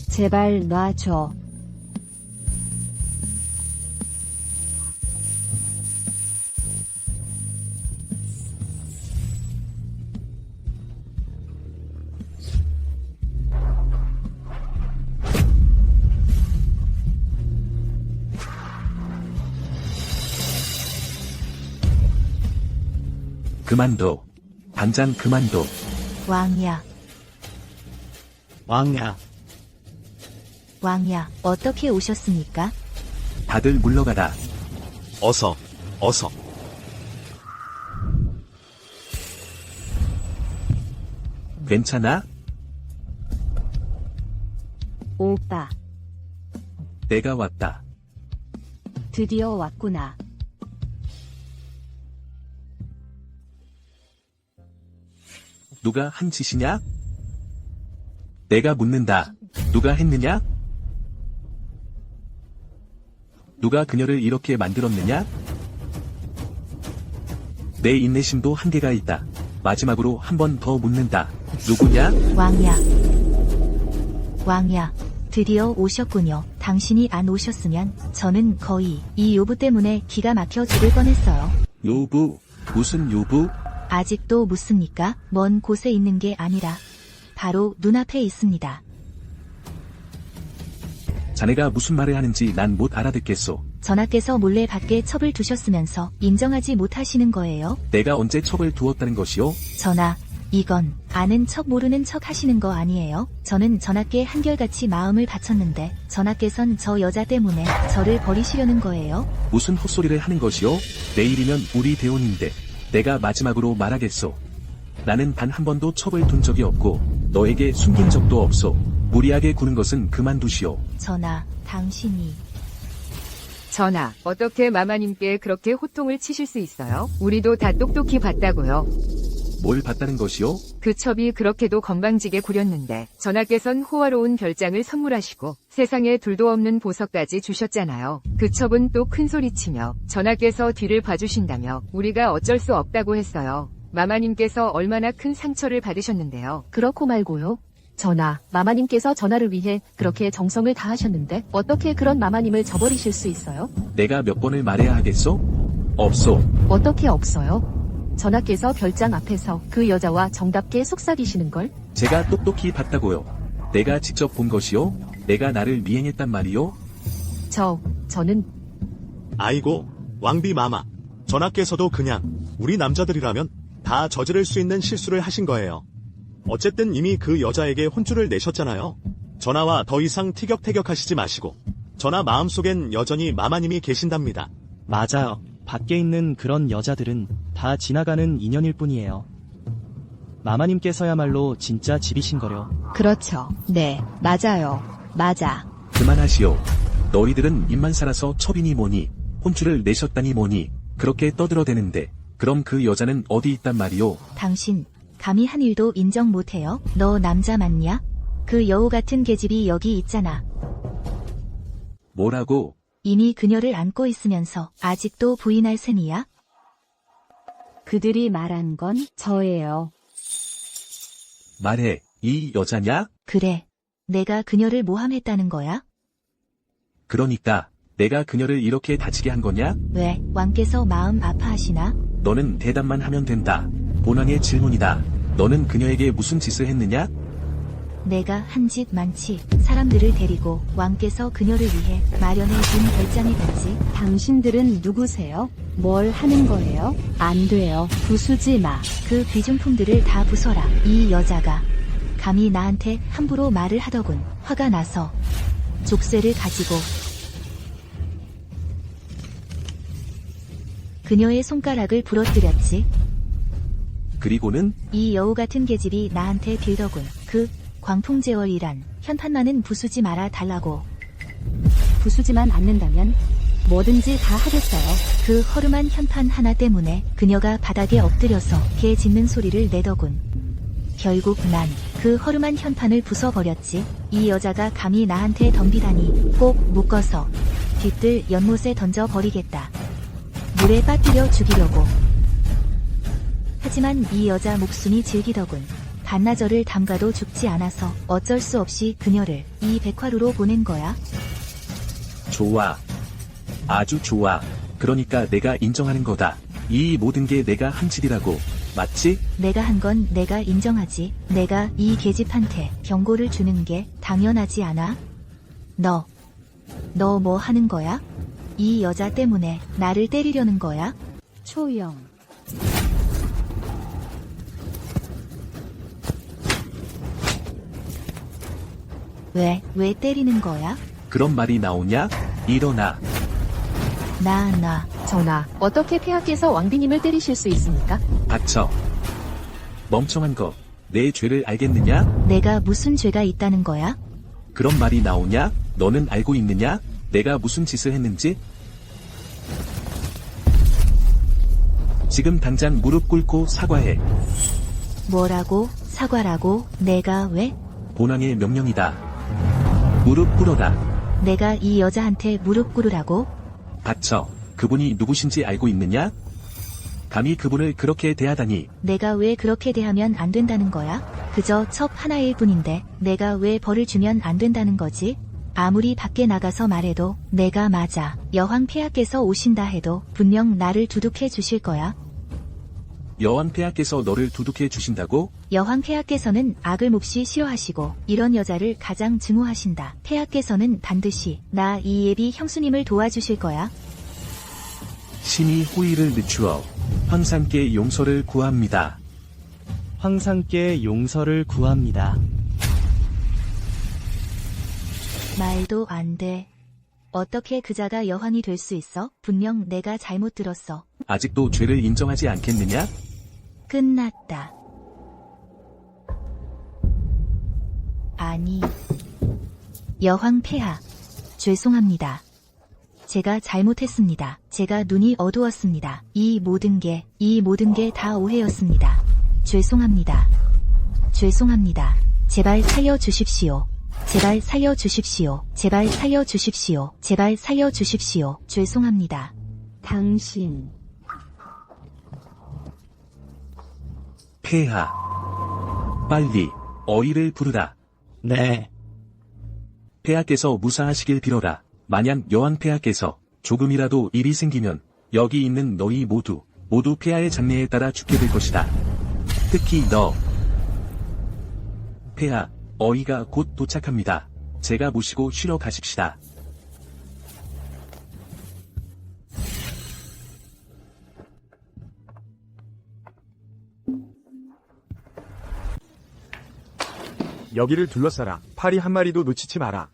제발 놔줘. 그만둬. 당장 그만둬. 왕이야, 왕야, 왕이야, 어떻게 오셨습니까? 다들 물러가라. 어서, 어서. 괜찮아? 오빠, 내가 왔다. 드디어 왔구나. 누가 한 짓이냐? 내가 묻는다. 누가 했느냐? 누가 그녀를 이렇게 만들었느냐? 내 인내심도 한계가 있다. 마지막으로 한 번 더 묻는다. 누구냐? 왕이야. 왕이야. 드디어 오셨군요. 당신이 안 오셨으면 저는 거의 이 요부 때문에 기가 막혀 죽을 뻔했어요. 요부? 무슨 요부? 아직도 묻습니까? 먼 곳에 있는 게 아니라 바로 눈앞에 있습니다. 자네가 무슨 말을 하는지 난 못 알아듣겠소. 전하께서 몰래 밖에 첩을 두셨으면서 인정하지 못하시는 거예요? 내가 언제 첩을 두었다는 것이오? 전하, 이건 아는 척 모르는 척 하시는 거 아니에요? 저는 전하께 한결같이 마음을 바쳤는데 전하께선 저 여자 때문에 저를 버리시려는 거예요? 무슨 헛소리를 하는 것이오? 내일이면 우리 대혼인데 내가 마지막으로 말하겠소. 나는 단 한 번도 첩을 둔 적이 없고 너에게 숨긴 적도 없소. 무리하게 구는 것은 그만두시오. 전하, 당신이 전하, 어떻게 마마님께 그렇게 호통을 치실 수 있어요? 우리도 다 똑똑히 봤다고요. 뭘 봤다는 것이오? 그 첩이 그렇게도 건방지게 구렸는데 전하께선 호화로운 별장을 선물하시고 세상에 둘도 없는 보석까지 주셨잖아요. 그 첩은 또 큰소리치며 전하께서 뒤를 봐주신다며 우리가 어쩔 수 없다고 했어요. 마마님께서 얼마나 큰 상처를 받으셨는데요. 그렇고 말고요. 전하, 마마님께서 전하를 위해 그렇게 정성을 다하셨는데 어떻게 그런 마마님을 저버리실 수 있어요? 내가 몇 번을 말해야 하겠소? 없소. 어떻게 없어요? 전하께서 별장 앞에서 그 여자와 정답게 속삭이시는걸? 제가 똑똑히 봤다고요. 내가 직접 본 것이오? 내가 나를 미행했단 말이오? 저는 아이고, 왕비 마마. 전하께서도 그냥 우리 남자들이라면 다 저지를 수 있는 실수를 하신 거예요. 어쨌든 이미 그 여자에게 혼쭐을 내셨잖아요. 전하와 더 이상 티격태격하시지 마시고 전하 마음속엔 여전히 마마님이 계신답니다. 맞아요. 밖에 있는 그런 여자들은 다 지나가는 인연일 뿐이에요. 마마님께서야말로 진짜 집이신거려. 그렇죠. 네, 맞아요. 맞아. 그만하시오. 너희들은 입만 살아서 첩이니 뭐니 혼쭐을 내셨다니 뭐니 그렇게 떠들어대는데 그럼 그 여자는 어디 있단 말이오? 당신 감히 한 일도 인정 못해요? 너 남자 맞냐? 그 여우 같은 계집이 여기 있잖아. 뭐라고? 이미 그녀를 안고 있으면서 아직도 부인할 셈이야? 그들이 말한 건 저예요. 말해. 이 여자냐? 그래. 내가 그녀를 모함했다는 거야? 그러니까 내가 그녀를 이렇게 다치게 한 거냐? 왜, 왕께서 마음 아파하시나? 너는 대답만 하면 된다. 본왕의 질문이다. 너는 그녀에게 무슨 짓을 했느냐? 내가 한 짓 많지. 사람들을 데리고 왕께서 그녀를 위해 마련해준 별장에 갔지. 당신들은 누구세요? 뭘 하는 거예요? 안 돼요. 부수지 마. 그 귀중품들을 다 부숴라. 이 여자가 감히 나한테 함부로 말을 하더군. 화가 나서 족쇄를 가지고 그녀의 손가락을 부러뜨렸지. 그리고는 이 여우 같은 계집이 나한테 빌더군. 그 광풍제월이란 현판만은 부수지 말아 달라고. 부수지만 않는다면 뭐든지 다 하겠어요. 그 허름한 현판 하나 때문에 그녀가 바닥에 엎드려서 개 짖는 소리를 내더군. 결국 난 그 허름한 현판을 부숴버렸지. 이 여자가 감히 나한테 덤비다니. 꼭 묶어서 뒤뜰 연못에 던져버리겠다. 물에 빠뜨려 죽이려고. 하지만 이 여자 목숨이 질기더군. 반나절을 담가도 죽지 않아서 어쩔 수 없이 그녀를 이 백화루로 보낸 거야. 좋아. 아주 좋아. 그러니까 내가 인정하는 거다. 이 모든 게 내가 한 짓이라고. 맞지? 내가 한 건 내가 인정하지. 내가 이 계집한테 경고를 주는 게 당연하지 않아? 너 뭐 하는 거야? 이 여자 때문에 나를 때리려는 거야? 초영. 왜 때리는 거야? 그런 말이 나오냐? 일어나. 전하, 어떻게 폐하께서 왕비님을 때리실 수 있습니까? 닥쳐. 멍청한 거. 내 죄를 알겠느냐? 내가 무슨 죄가 있다는 거야? 그런 말이 나오냐? 너는 알고 있느냐? 내가 무슨 짓을 했는지? 지금 당장 무릎 꿇고 사과해. 뭐라고? 사과라고? 내가 왜? 본왕의 명령이다. 무릎 꿇어라. 내가 이 여자한테 무릎 꿇으라고? 닥쳐. 그분이 누구신지 알고 있느냐? 감히 그분을 그렇게 대하다니. 내가 왜 그렇게 대하면 안 된다는 거야? 그저 첩 하나일 뿐인데 내가 왜 벌을 주면 안 된다는 거지? 아무리 밖에 나가서 말해도 내가 맞아. 여왕 폐하께서 오신다 해도 분명 나를 두둑해 주실 거야. 여왕 폐하께서 너를 두둑해 주신다고? 여왕 폐하께서는 악을 몹시 싫어하시고 이런 여자를 가장 증오하신다. 폐하께서는 반드시 나 이 예비 형수님을 도와주실 거야. 신이 호의를 늦추어 황산께 용서를 구합니다. 황상께 용서를 구합니다. 말도 안 돼. 어떻게 그자가 여왕이 될 수 있어? 분명 내가 잘못 들었어. 아직도 죄를 인정하지 않겠느냐? 끝났다. 아니, 여왕 폐하, 죄송합니다. 제가 잘못했습니다. 제가 눈이 어두웠습니다. 이 모든 게 다 오해였습니다. 죄송합니다. 죄송합니다. 제발 살려주십시오. 제발 살려주십시오. 제발 살려주십시오. 제발 살려주십시오. 죄송합니다. 당신. 폐하. 빨리 어이를 부르라. 네. 폐하께서 무사하시길 빌어라. 만약 여왕 폐하께서 조금이라도 일이 생기면 여기 있는 너희 모두 폐하의 장례에 따라 죽게 될 것이다. 특히 너. 폐하, 어이가 곧 도착합니다. 제가 모시고 쉬러 가십시다. 여기를 둘러싸라. 파리 한 마리도 놓치지 마라.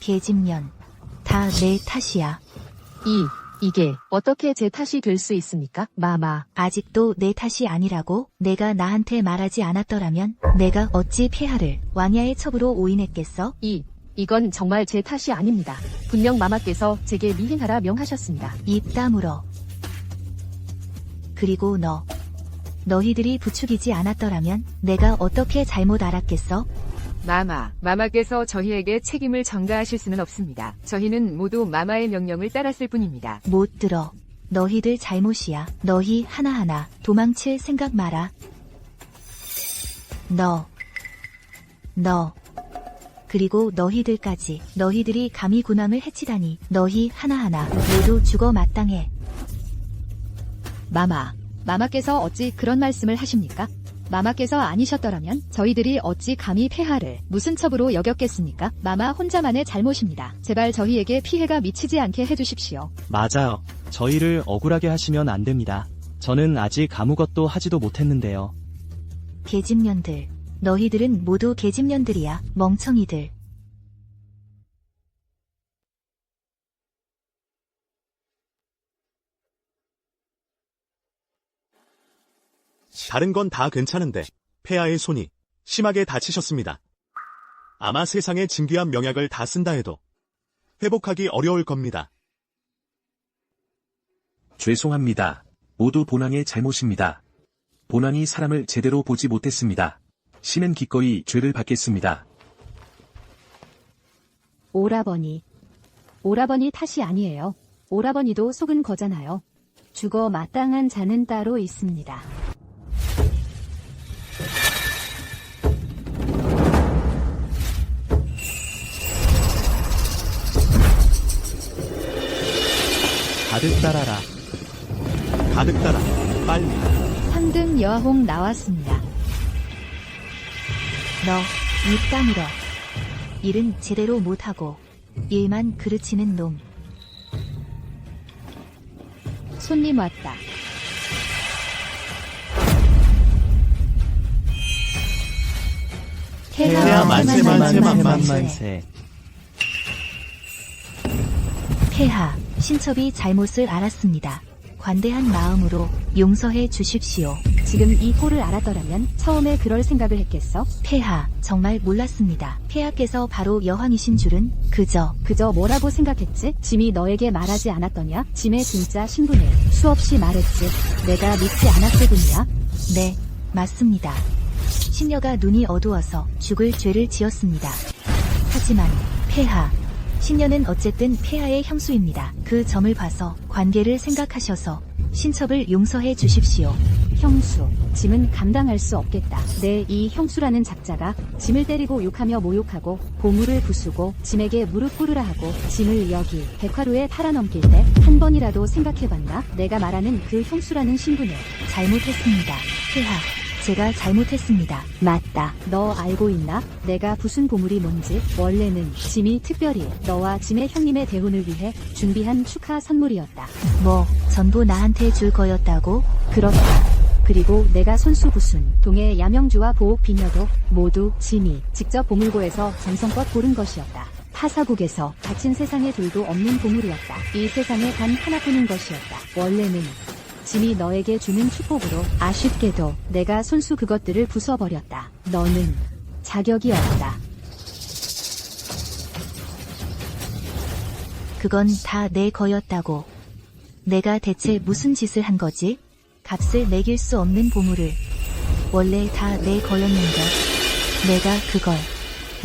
계집년, 다 내 탓이야. 이게 어떻게 제 탓이 될 수 있습니까? 마마. 아직도 내 탓이 아니라고? 내가 나한테 말하지 않았더라면 내가 어찌 폐하를 왕야의 첩으로 오인했겠어? 이건 정말 제 탓이 아닙니다. 분명 마마께서 제게 미행하라 명하셨습니다. 입 다물어. 그리고 너희들이 부추기지 않았더라면 내가 어떻게 잘못 알았겠어? 마마께서 저희에게 책임을 전가하실 수는 없습니다. 저희는 모두 마마의 명령을 따랐을 뿐입니다. 못 들어. 너희들 잘못이야. 너희 하나하나 도망칠 생각 마라. 너. 그리고 너희들까지. 너희들이 감히 군왕을 해치다니. 너희 하나하나 모두 죽어 마땅해. 마마께서 어찌 그런 말씀을 하십니까? 마마께서 아니셨더라면 저희들이 어찌 감히 폐하를 무슨 첩으로 여겼겠습니까? 마마 혼자만의 잘못입니다. 제발 저희에게 피해가 미치지 않게 해주십시오. 맞아요. 저희를 억울하게 하시면 안 됩니다. 저는 아직 아무것도 하지도 못했는데요. 계집년들. 너희들은 모두 계집년들이야. 멍청이들. 다른 건 다 괜찮은데 폐하의 손이 심하게 다치셨습니다. 아마 세상의 진귀한 명약을 다 쓴다 해도 회복하기 어려울 겁니다. 죄송합니다. 모두 본왕의 잘못입니다. 본왕이 사람을 제대로 보지 못했습니다. 신은 기꺼이 죄를 받겠습니다. 오라버니 탓이 아니에요. 오라버니도 속은 거잖아요. 죽어 마땅한 자는 따로 있습니다. 가득 따라라. 가득 따라. 빨리. 황금 여아홍 나왔습니다. 너, 입 다물어. 일은 제대로 못하고 일만 그르치는 놈. 손님 왔다. 태야 만세 만세 만만세. 폐하, 신첩이 잘못을 알았습니다. 관대한 마음으로 용서해 주십시오. 지금 이 꼴을 알았더라면 처음에 그럴 생각을 했겠어? 폐하, 정말 몰랐습니다. 폐하께서 바로 여왕이신 줄은 그저 뭐라고 생각했지? 짐이 너에게 말하지 않았더냐? 짐의 진짜 신분을 수없이 말했지. 내가 믿지 않았을 뿐이야. 네, 맞습니다. 신녀가 눈이 어두워서 죽을 죄를 지었습니다. 하지만 폐하, 신녀는 어쨌든 폐하의 형수입니다. 그 점을 봐서 관계를 생각하셔서 신첩을 용서해 주십시오. 형수, 짐은 감당할 수 없겠다. 내 이 형수라는 작자가 짐을 때리고 욕하며 모욕하고 보물을 부수고 짐에게 무릎 꿇으라 하고 짐을 여기 백화로에 팔아넘길 때 한 번이라도 생각해봤나? 내가 말하는 그 형수라는 신분을. 잘못했습니다. 폐하, 제가 잘못했습니다. 맞다. 너 알고 있나? 내가 부순 보물이 뭔지? 원래는 짐이 특별히 너와 짐의 형님의 대혼을 위해 준비한 축하 선물이었다. 뭐, 전부 나한테 줄 거였다고? 그렇다. 그리고 내가 손수 부순 동해 야명주와 보옥 비녀도 모두 짐이 직접 보물고에서 정성껏 고른 것이었다. 파사국에서 갇힌 세상에 둘도 없는 보물이었다. 이 세상에 단 하나뿐인 것이었다. 원래는 짐이 너에게 주는 축복으로 아쉽게도 내가 손수 그것들을 부숴버렸다. 너는 자격이 없다. 그건 다 내 거였다고. 내가 대체 무슨 짓을 한 거지? 값을 매길 수 없는 보물을. 원래 다 내 거였는데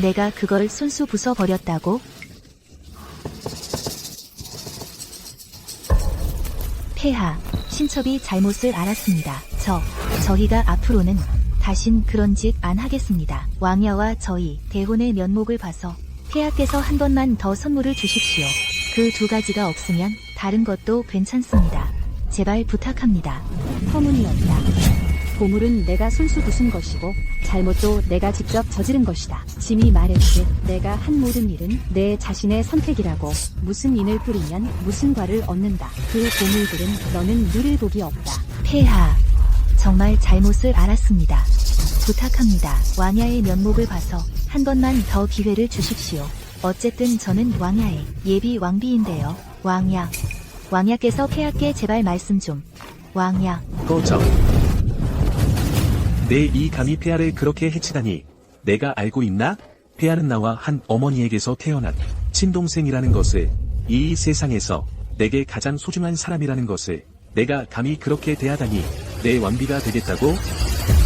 내가 그걸 손수 부숴버렸다고? 폐하, 신첩이 잘못을 알았습니다. 저희가 앞으로는 다신 그런 짓 안 하겠습니다. 왕야와 저희 대혼의 면목을 봐서 폐하께서 한 번만 더 선물을 주십시오. 그 두 가지가 없으면 다른 것도 괜찮습니다. 제발 부탁합니다. 허문이었다. 보물은 내가 손수 부순 것이고 잘못도 내가 직접 저지른 것이다. 짐이 말했지. 내가 한 모든 일은 내 자신의 선택이라고. 무슨 인을 뿌리면 무슨 과를 얻는다. 그 보물들은 너는 누릴 복이 없다. 폐하, 정말 잘못을 알았습니다. 부탁합니다. 왕야의 면목을 봐서 한 번만 더 기회를 주십시오. 어쨌든 저는 왕야의 예비 왕비인데요. 왕야께서 폐하께 제발 말씀 좀. 왕야. 꺼져. 내 이 감히 폐하를 그렇게 해치다니. 내가 알고 있나? 폐하는 나와 한 어머니에게서 태어난 친동생이라는 것을, 이 세상에서 내게 가장 소중한 사람이라는 것을 내가 감히 그렇게 대하다니. 내 왕비가 되겠다고?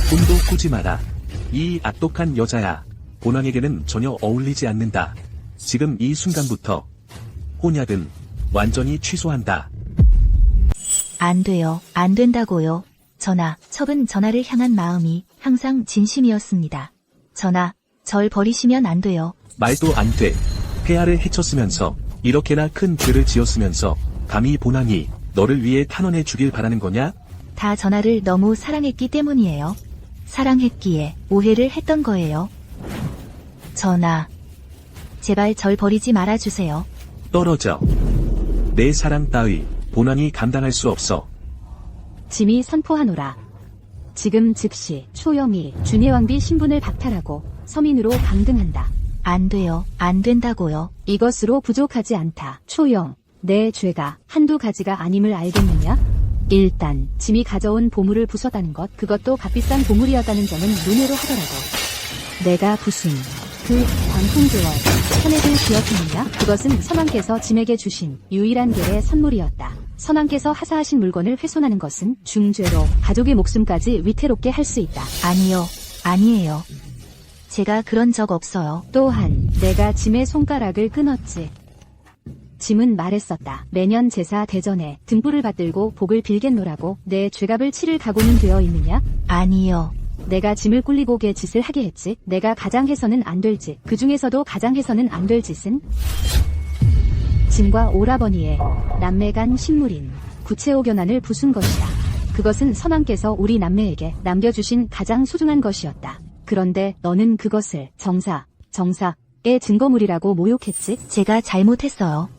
꿈도 꾸지 마라. 이 악독한 여자야. 본왕에게는 전혀 어울리지 않는다. 지금 이 순간부터 혼야든 완전히 취소한다. 안 돼요. 안 된다고요. 전하, 첩은 전하를 향한 마음이 항상 진심이었습니다. 전하, 절 버리시면 안 돼요. 말도 안 돼. 폐하를 해쳤으면서 이렇게나 큰 죄를 지었으면서 감히 본왕이 너를 위해 탄원해 주길 바라는 거냐? 다 전하를 너무 사랑했기 때문이에요. 사랑했기에 오해를 했던 거예요. 전하, 제발 절 버리지 말아주세요. 떨어져. 내 사랑 따위 본왕이 감당할 수 없어. 짐이 선포하노라. 지금 즉시 초영이 준예왕비 신분을 박탈하고 서민으로 강등한다. 안 돼요. 안 된다고요. 이것으로 부족하지 않다. 초영, 내 죄가 한두 가지가 아님을 알겠느냐? 일단 짐이 가져온 보물을 부쉈다는 것, 그것도 값비싼 보물이었다는 점은 논외로 하더라도 내가 부순 그 광풍제월 천액을 기억했느냐? 그것은 선왕께서 짐에게 주신 유일한 계의 선물이었다. 선왕께서 하사하신 물건을 훼손하는 것은 중죄로 가족의 목숨까지 위태롭게 할 수 있다. 아니요, 아니에요. 제가 그런 적 없어요. 또한 내가 짐의 손가락을 끊었지. 짐은 말했었다. 매년 제사 대전에 등불을 받들고 복을 빌겠노라고 내 죄값을 치를 각오는 되어 있느냐? 아니요. 내가 짐을 꿀리고 개 짓을 하게 했지. 내가 가장 해서는 안 될 짓, 그 중에서도 가장 해서는 안 될 짓은 짐과 오라버니의 남매 간 식물인 구체오견안을 부순 것이다. 그것은 선왕께서 우리 남매에게 남겨주신 가장 소중한 것이었다. 그런데 너는 그것을 정사의 증거물이라고 모욕했지? 제가 잘못했어요.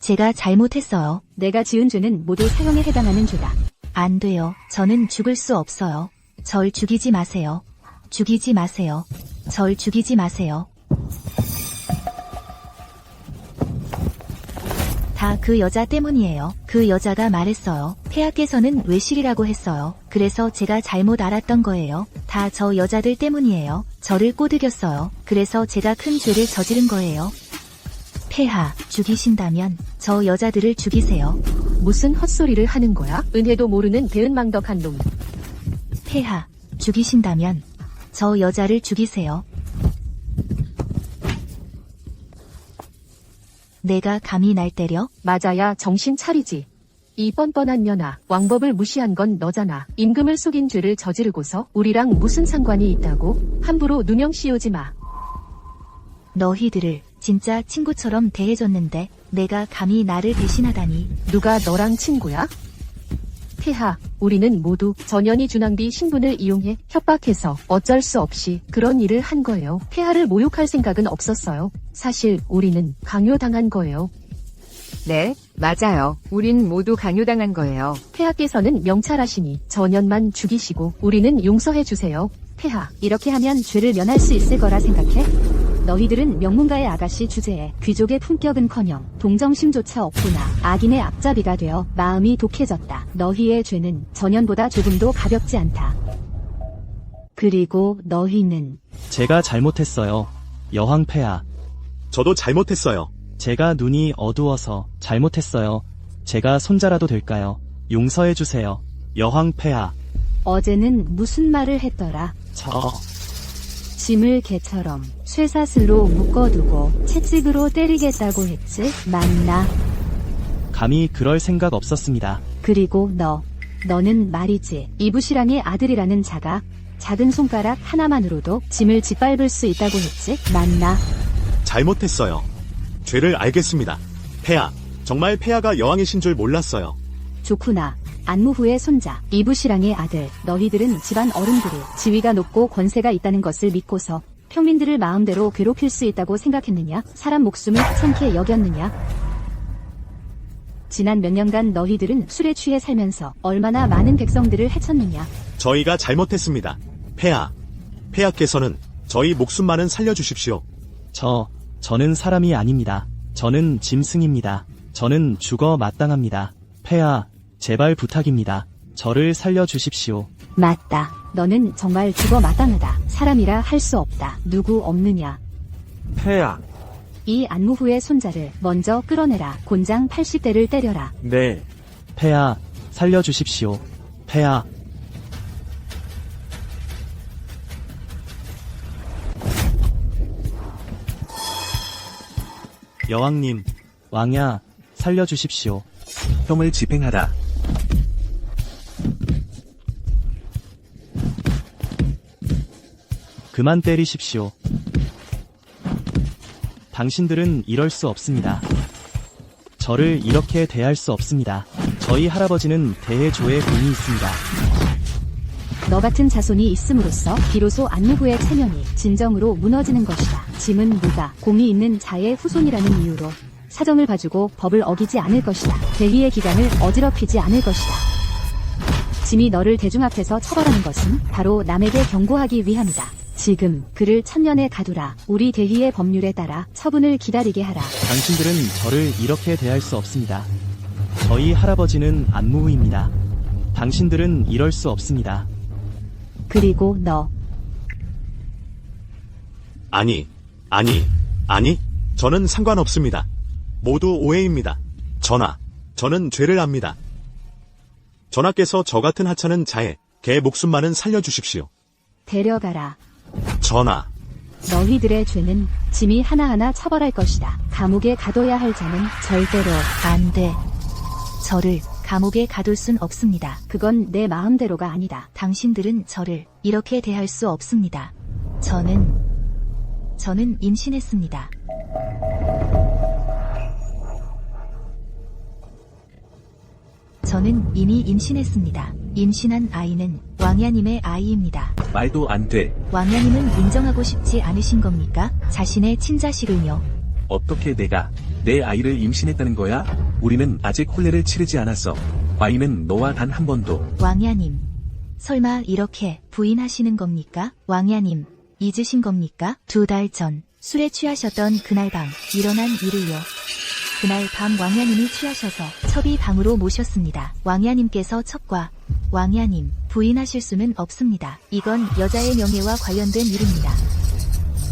제가 잘못했어요. 내가 지은 죄는 모두 사형에 해당하는 죄다. 안 돼요. 저는 죽을 수 없어요. 절 죽이지 마세요. 죽이지 마세요. 절 죽이지 마세요. 다 그 여자 때문이에요. 그 여자가 말했어요. 폐하께서는 외실이라고 했어요. 그래서 제가 잘못 알았던 거예요. 다 저 여자들 때문이에요. 저를 꼬드겼어요. 그래서 제가 큰 죄를 저지른 거예요. 폐하, 죽이신다면 저 여자들을 죽이세요. 무슨 헛소리를 하는 거야? 은혜도 모르는 배은망덕한 놈. 폐하, 죽이신다면 저 여자를 죽이세요. 내가 감히 날 때려? 맞아야 정신 차리지. 이 뻔뻔한 년아, 왕법을 무시한 건 너잖아. 임금을 속인 죄를 저지르고서 우리랑 무슨 상관이 있다고? 함부로 누명 씌우지 마. 너희들을 진짜 친구처럼 대해줬는데 내가 감히 나를 배신하다니. 누가 너랑 친구야? 폐하, 우리는 모두 전현희 준왕비 신분을 이용해 협박해서 어쩔 수 없이 그런 일을 한 거예요. 폐하를 모욕할 생각은 없었어요. 사실 우리는 강요당한 거예요. 네, 맞아요. 우린 모두 강요당한 거예요. 폐하께서는 명찰하시니 전현만 죽이시고 우리는 용서해 주세요. 폐하, 이렇게 하면 죄를 면할 수 있을 거라 생각해? 너희들은 명문가의 아가씨 주제에 귀족의 품격은커녕 동정심조차 없구나. 악인의 앞잡이가 되어 마음이 독해졌다. 너희의 죄는 전현보다 조금도 가볍지 않다. 그리고 너희는 제가 잘못했어요. 여왕 폐하. 저도 잘못했어요. 제가 눈이 어두워서 잘못했어요. 제가 손자라도 될까요? 용서해주세요. 여왕 폐하. 어제는 무슨 말을 했더라? 짐을 개처럼 쇠사슬로 묶어두고 채찍으로 때리겠다고 했지? 맞나? 감히 그럴 생각 없었습니다. 그리고 너는 말이지. 이부시랑의 아들이라는 자가 작은 손가락 하나만으로도 짐을 짓밟을 수 있다고 했지? 맞나? 잘못했어요. 죄를 알겠습니다. 폐하, 정말 폐하가 여왕이신 줄 몰랐어요. 좋구나. 안무후의 손자, 이부시랑의 아들. 너희들은 집안 어른들이 지위가 높고 권세가 있다는 것을 믿고서 평민들을 마음대로 괴롭힐 수 있다고 생각했느냐? 사람 목숨을 하찮게 여겼느냐? 지난 몇 년간 너희들은 술에 취해 살면서 얼마나 많은 백성들을 해쳤느냐? 저희가 잘못했습니다. 폐하, 폐하께서는 저희 목숨만은 살려주십시오. 저는 사람이 아닙니다. 저는 짐승입니다. 저는 죽어 마땅합니다. 폐하, 제발 부탁입니다. 저를 살려주십시오. 맞다. 너는 정말 죽어 마땅하다. 사람이라 할 수 없다. 누구 없느냐? 폐하. 이 안무후의 손자를 먼저 끌어내라. 곤장 80대를 때려라. 네. 폐하, 살려주십시오. 폐하. 여왕님, 왕야, 살려주십시오. 형을 집행하라. 그만 때리십시오. 당신들은 이럴 수 없습니다. 저를 이렇게 대할 수 없습니다. 저희 할아버지는 대해조의 공이 있습니다. 너 같은 자손이 있음으로써 비로소 안무후의 체면이 진정으로 무너지는 것이다. 짐은 누가 공이 있는 자의 후손이라는 이유로 사정을 봐주고 법을 어기지 않을 것이다. 대의의 기강을 어지럽히지 않을 것이다. 짐이 너를 대중 앞에서 처벌하는 것은 바로 남에게 경고하기 위함이다. 지금 그를 천년에 가두라. 우리 대의의 법률에 따라 처분을 기다리게 하라. 당신들은 저를 이렇게 대할 수 없습니다. 저희 할아버지는 안무후입니다. 당신들은 이럴 수 없습니다. 그리고 너. 아니, 저는 상관없습니다. 모두 오해입니다. 전하, 저는 죄를 압니다. 전하께서 저 같은 하찮은 자의 개 목숨만은 살려주십시오. 데려가라. 전하, 너희들의 죄는 짐이 하나하나 처벌할 것이다. 감옥에 가둬야 할 자는 절대로 안 돼. 저를 감옥에 가둘 순 없습니다. 그건 내 마음대로가 아니다. 당신들은 저를 이렇게 대할 수 없습니다. 저는 임신했습니다. 저는 이미 임신했습니다. 임신한 아이는 왕야님의 아이입니다. 말도 안 돼. 왕야님은 인정하고 싶지 않으신 겁니까? 자신의 친자식을요. 어떻게 내가 내 아이를 임신했다는 거야? 우리는 아직 혼례를 치르지 않았어. 과인은 너와 단 한 번도. 왕야님, 설마 이렇게 부인하시는 겁니까? 왕야님, 잊으신 겁니까? 2달 전 술에 취하셨던 그날 밤 일어난 일을요. 그날 밤 왕야님이 취하셔서 첩이 방으로 모셨습니다. 왕야님께서 첩과 왕야님 부인하실 수는 없습니다. 이건 여자의 명예와 관련된 일입니다.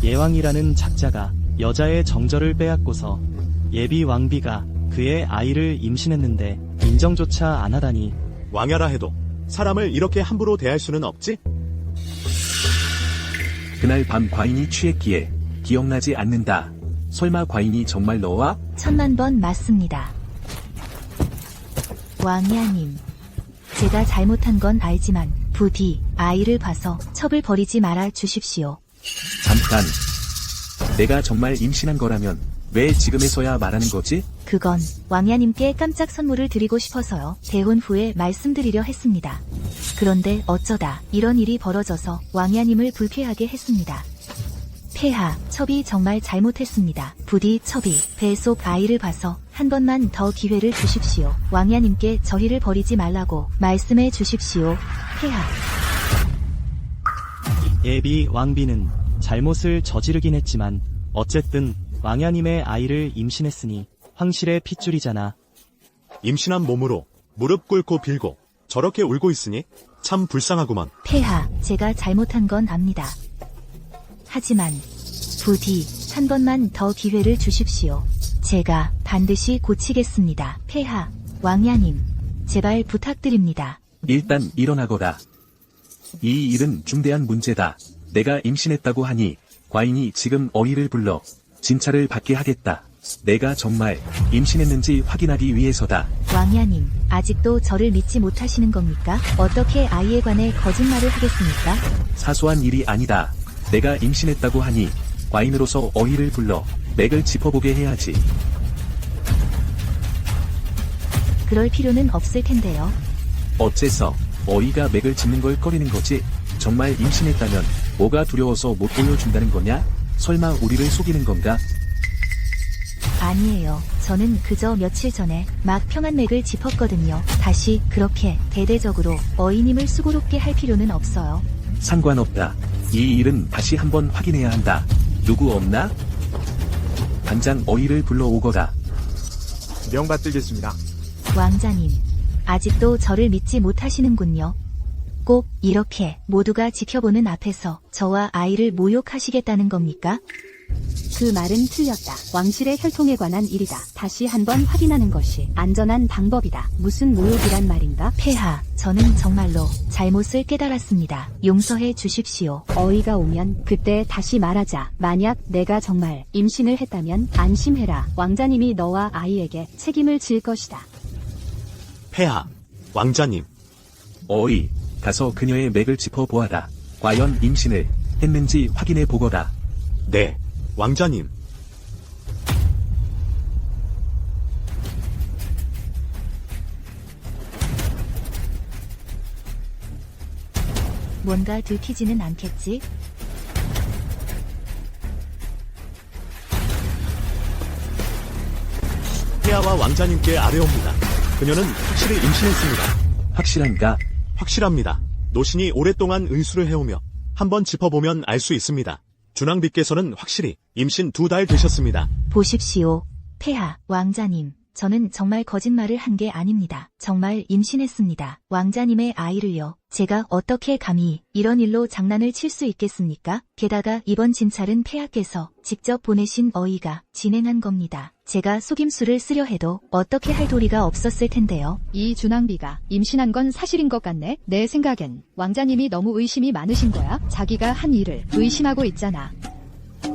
예왕이라는 작자가 여자의 정절을 빼앗고서 예비 왕비가 그의 아이를 임신했는데 인정조차 안 하다니. 왕야라 해도 사람을 이렇게 함부로 대할 수는 없지? 그날 밤 과인이 취했기에 기억나지 않는다. 설마 과인이 정말 너와? 1000만 번 맞습니다. 왕야님, 제가 잘못한 건 알지만 부디 아이를 봐서 첩을 버리지 말아 주십시오. 잠깐. 내가 정말 임신한 거라면 왜 지금에서야 말하는 거지? 그건 왕야님께 깜짝 선물을 드리고 싶어서요. 대혼 후에 말씀드리려 했습니다. 그런데 어쩌다 이런 일이 벌어져서 왕야님을 불쾌하게 했습니다. 폐하, 첩이 정말 잘못했습니다. 부디 첩이 배 속 아이를 봐서 한 번만 더 기회를 주십시오. 왕야님께 저희를 버리지 말라고 말씀해 주십시오. 폐하. 예비 왕비는 잘못을 저지르긴 했지만 어쨌든 왕야님의 아이를 임신했으니 황실의 핏줄이잖아. 임신한 몸으로 무릎 꿇고 빌고 저렇게 울고 있으니 참 불쌍하구먼. 폐하, 제가 잘못한 건 압니다. 하지만 부디 한 번만 더 기회를 주십시오. 제가 반드시 고치겠습니다. 폐하, 왕야님, 제발 부탁드립니다. 일단 일어나거라. 이 일은 중대한 문제다. 내가 임신했다고 하니 과인이 지금 어이를 불러 진찰을 받게 하겠다. 내가 정말 임신했는지 확인하기 위해서다. 왕야님, 아직도 저를 믿지 못하시는 겁니까? 어떻게 아이에 관해 거짓말을 하겠습니까? 사소한 일이 아니다. 내가 임신했다고 하니 과인으로서 어이를 불러 맥을 짚어보게 해야지. 그럴 필요는 없을 텐데요. 어째서 어이가 맥을 짚는 걸 꺼리는 거지? 정말 임신했다면 뭐가 두려워서 못 보여준다는 거냐? 설마 우리를 속이는 건가? 아니에요. 저는 그저 며칠 전에 막 평안맥을 짚었거든요. 다시 그렇게 대대적으로 어이님을 수고롭게 할 필요는 없어요. 상관없다. 이 일은 다시 한번 확인해야 한다. 누구 없나? 당장 어이를 불러오거라. 명받들겠습니다. 왕자님, 아직도 저를 믿지 못하시는군요. 꼭 이렇게 모두가 지켜보는 앞에서 저와 아이를 모욕하시겠다는 겁니까? 그 말은 틀렸다. 왕실의 혈통에 관한 일이다. 다시 한번 확인하는 것이 안전한 방법이다. 무슨 모욕이란 말인가? 폐하, 저는 정말로 잘못을 깨달았습니다. 용서해 주십시오. 어이가 오면 그때 다시 말하자. 만약 내가 정말 임신을 했다면 안심해라. 왕자님이 너와 아이에게 책임을 질 것이다. 폐하, 왕자님, 어이, 가서 그녀의 맥을 짚어보아라. 과연 임신을 했는지 확인해 보거라. 네, 왕자님. 뭔가 들키지는 않겠지? 폐하와 왕자님께 아뢰옵니다. 그녀는 확실히 임신했습니다. 확실한가? 확실합니다. 노신이 오랫동안 의술을 해오며 한번 짚어보면 알 수 있습니다. 준왕비께서는 확실히 임신 2달 되셨습니다. 보십시오. 폐하, 왕자님, 저는 정말 거짓말을 한 게 아닙니다. 정말 임신했습니다. 왕자님의 아이를요. 제가 어떻게 감히 이런 일로 장난을 칠 수 있겠습니까? 게다가 이번 진찰은 폐하께서 직접 보내신 어이가 진행한 겁니다. 제가 속임수를 쓰려 해도 어떻게 할 도리가 없었을 텐데요. 이 준왕비가 임신한 건 사실인 것 같네. 내 생각엔 왕자님이 너무 의심이 많으신 거야. 자기가 한 일을 의심하고 있잖아.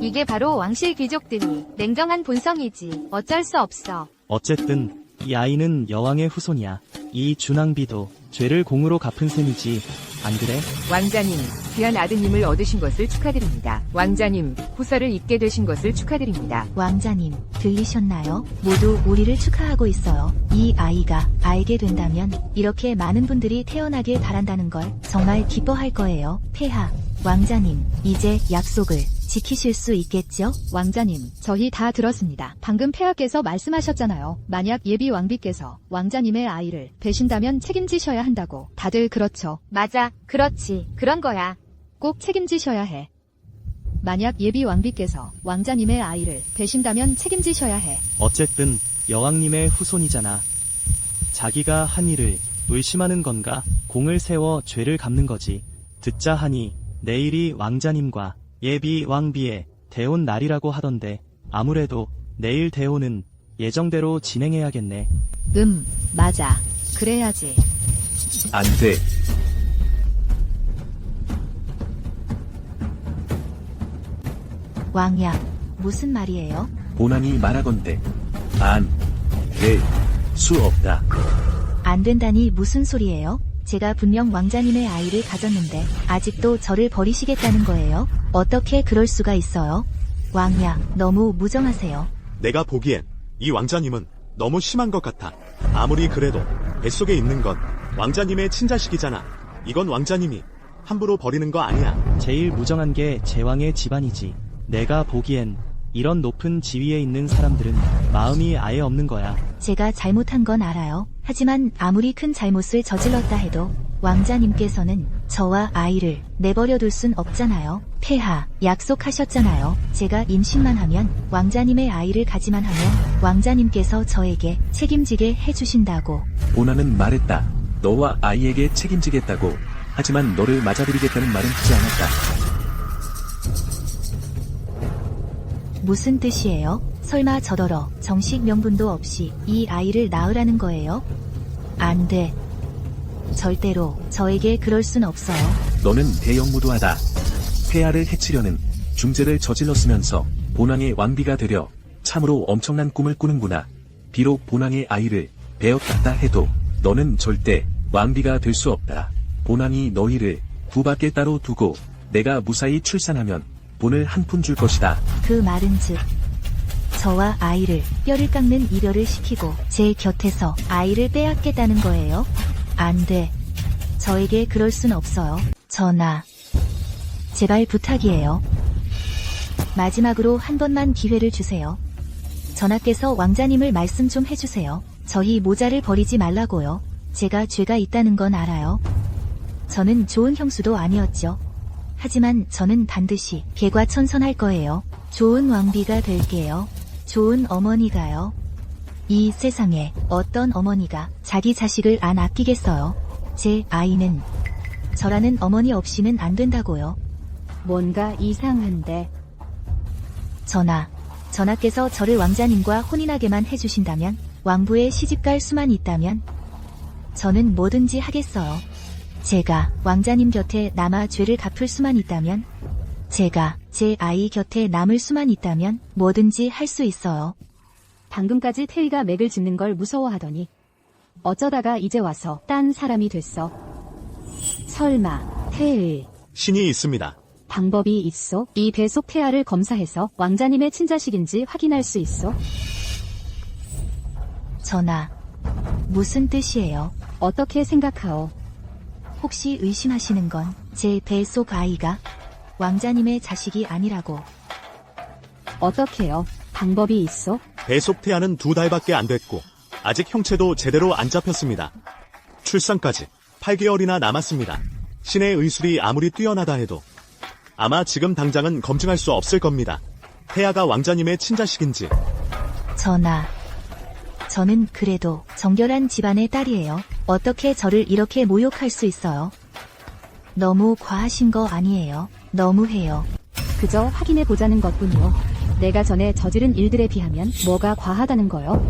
이게 바로 왕실 귀족들이 냉정한 본성이지. 어쩔 수 없어. 어쨌든 이 아이는 여왕의 후손이야. 이 준왕비도 죄를 공으로 갚은 셈이지. 안 그래? 왕자님, 귀한 아드님을 얻으신 것을 축하드립니다. 왕자님, 후사를 잇게 되신 것을 축하드립니다. 왕자님, 들리셨나요? 모두 우리를 축하하고 있어요. 이 아이가 알게 된다면 이렇게 많은 분들이 태어나길 바란다는 걸 정말 기뻐할 거예요. 폐하, 왕자님, 이제 약속을 지키실 수 있겠죠? 왕자님, 저희 다 들었습니다. 방금 폐하께서 말씀하셨잖아요. 만약 예비 왕비께서 왕자님의 아이를 배신다면 책임지셔야 한다고. 다들 그렇죠. 맞아. 그렇지. 그런 거야. 꼭 책임지셔야 해. 만약 예비 왕비께서 왕자님의 아이를 배신다면 책임지셔야 해. 어쨌든 여왕님의 후손이잖아. 자기가 한 일을 의심하는 건가? 공을 세워 죄를 갚는 거지. 듣자 하니 내일이 왕자님과 예비 왕비의 대혼 날이라고 하던데 아무래도 내일 대혼은 예정대로 진행해야겠네. 맞아. 그래야지. 안 돼. 왕야, 무슨 말이에요? 본왕이 말하건대 안 될 수 없다. 안 된다니 무슨 소리예요? 제가 분명 왕자님의 아이를 가졌는데 아직도 저를 버리시겠다는 거예요? 어떻게 그럴 수가 있어요? 왕야, 너무 무정하세요. 내가 보기엔 이 왕자님은 너무 심한 것 같아. 아무리 그래도 뱃속에 있는 건 왕자님의 친자식이잖아. 이건 왕자님이 함부로 버리는 거 아니야. 제일 무정한 게 제왕의 집안이지. 내가 보기엔 이런 높은 지위에 있는 사람들은 마음이 아예 없는 거야. 제가 잘못한 건 알아요. 하지만 아무리 큰 잘못을 저질렀다 해도 왕자님께서는 저와 아이를 내버려 둘 순 없잖아요. 폐하, 약속하셨잖아요. 제가 임신만 하면 왕자님의 아이를 가지만 하면 왕자님께서 저에게 책임지게 해주신다고. 본왕은 말했다. 너와 아이에게 책임지겠다고. 하지만 너를 맞아들이겠다는 말은 하지 않았다. 무슨 뜻이에요? 설마 저더러 정식 명분도 없이 이 아이를 낳으라는 거예요? 안 돼. 절대로 저에게 그럴 순 없어요. 너는 대형무도하다. 폐하를 해치려는 중죄를 저질렀으면서 본왕의 왕비가 되려 참으로 엄청난 꿈을 꾸는구나. 비록 본왕의 아이를 베었다 해도 너는 절대 왕비가 될 수 없다. 본왕이 너희를 부밖에 따로 두고 내가 무사히 출산하면 본을 한 푼 줄 것이다. 그 말은즉 저와 아이를 뼈를 깎는 이별을 시키고 제 곁에서 아이를 빼앗겠다는 거예요? 안 돼. 저에게 그럴 순 없어요. 전하, 제발 부탁이에요. 마지막으로 한 번만 기회를 주세요. 전하께서 왕자님을 말씀 좀 해주세요. 저희 모자를 버리지 말라고요. 제가 죄가 있다는 건 알아요. 저는 좋은 형수도 아니었죠. 하지만 저는 반드시 개과천선할 거예요. 좋은 왕비가 될게요. 좋은 어머니가요. 이 세상에 어떤 어머니가 자기 자식을 안 아끼겠어요. 제 아이는 저라는 어머니 없이는 안 된다고요. 뭔가 이상한데. 전하께서 저를 왕자님과 혼인하게만 해주신다면, 왕부에 시집갈 수만 있다면 저는 뭐든지 하겠어요. 제가 왕자님 곁에 남아 죄를 갚을 수만 있다면, 제가 제 아이 곁에 남을 수만 있다면 뭐든지 할 수 있어요. 방금까지 태희가 맥을 짚는 걸 무서워하더니 어쩌다가 이제 와서 딴 사람이 됐어. 설마 태희 신이 있습니다. 방법이 있어? 이 배속 태아를 검사해서 왕자님의 친자식인지 확인할 수 있어? 전하, 무슨 뜻이에요? 어떻게 생각하오? 혹시 의심하시는 건 제 배 속 아이가 왕자님의 자식이 아니라고. 어떻게요? 방법이 있어? 배속 태아는 2달밖에 안 됐고 아직 형체도 제대로 안 잡혔습니다. 출산까지 8개월이나 남았습니다. 신의 의술이 아무리 뛰어나다 해도 아마 지금 당장은 검증할 수 없을 겁니다. 태아가 왕자님의 친자식인지. 전하, 저는 그래도 정결한 집안의 딸이에요. 어떻게 저를 이렇게 모욕할 수 있어요? 너무 과하신 거 아니에요? 너무해요. 그저 확인해 보자는 것뿐이요. 내가 전에 저지른 일들에 비하면 뭐가 과하다는 거요?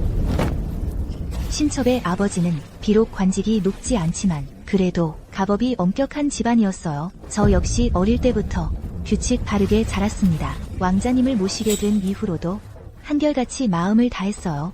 신첩의 아버지는 비록 관직이 높지 않지만 그래도 가법이 엄격한 집안이었어요. 저 역시 어릴 때부터 규칙 바르게 자랐습니다. 왕자님을 모시게 된 이후로도 한결같이 마음을 다했어요.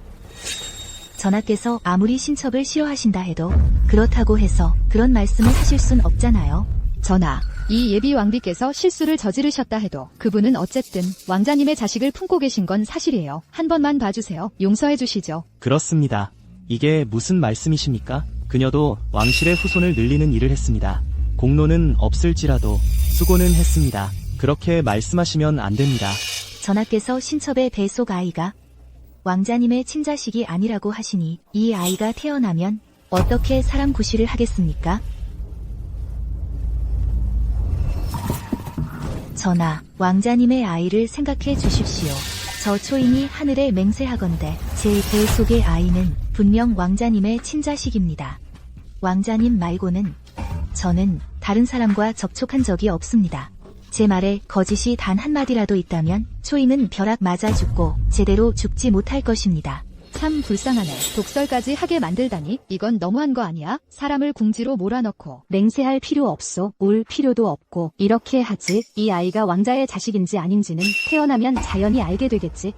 전하께서 아무리 신첩을 싫어하신다 해도 그렇다고 해서 그런 말씀을 하실 순 없잖아요. 전하, 이 예비 왕비께서 실수를 저지르셨다 해도 그분은 어쨌든 왕자님의 자식을 품고 계신 건 사실이에요. 한 번만 봐주세요. 용서해 주시죠. 그렇습니다. 이게 무슨 말씀이십니까? 그녀도 왕실의 후손을 늘리는 일을 했습니다. 공로는 없을지라도 수고는 했습니다. 그렇게 말씀하시면 안 됩니다. 전하께서 신첩의 뱃속 아이가 왕자님의 친자식이 아니라고 하시니 이 아이가 태어나면 어떻게 사람 구실을 하겠습니까? 전하, 왕자님의 아이를 생각해 주십시오. 저 초인이 하늘에 맹세하건대 제 뱃속의 아이는 분명 왕자님의 친자식입니다. 왕자님 말고는 저는 다른 사람과 접촉한 적이 없습니다. 제 말에 거짓이 단 한마디라도 있다면 초인은 벼락 맞아 죽고 제대로 죽지 못할 것입니다. 참 불쌍하네. 독설까지 하게 만들다니 이건 너무한 거 아니야? 사람을 궁지로 몰아넣고 맹세할 필요 없소. 울 필요도 없고 이렇게 하지. 이 아이가 왕자의 자식인지 아닌지는 태어나면 자연히 알게 되겠지.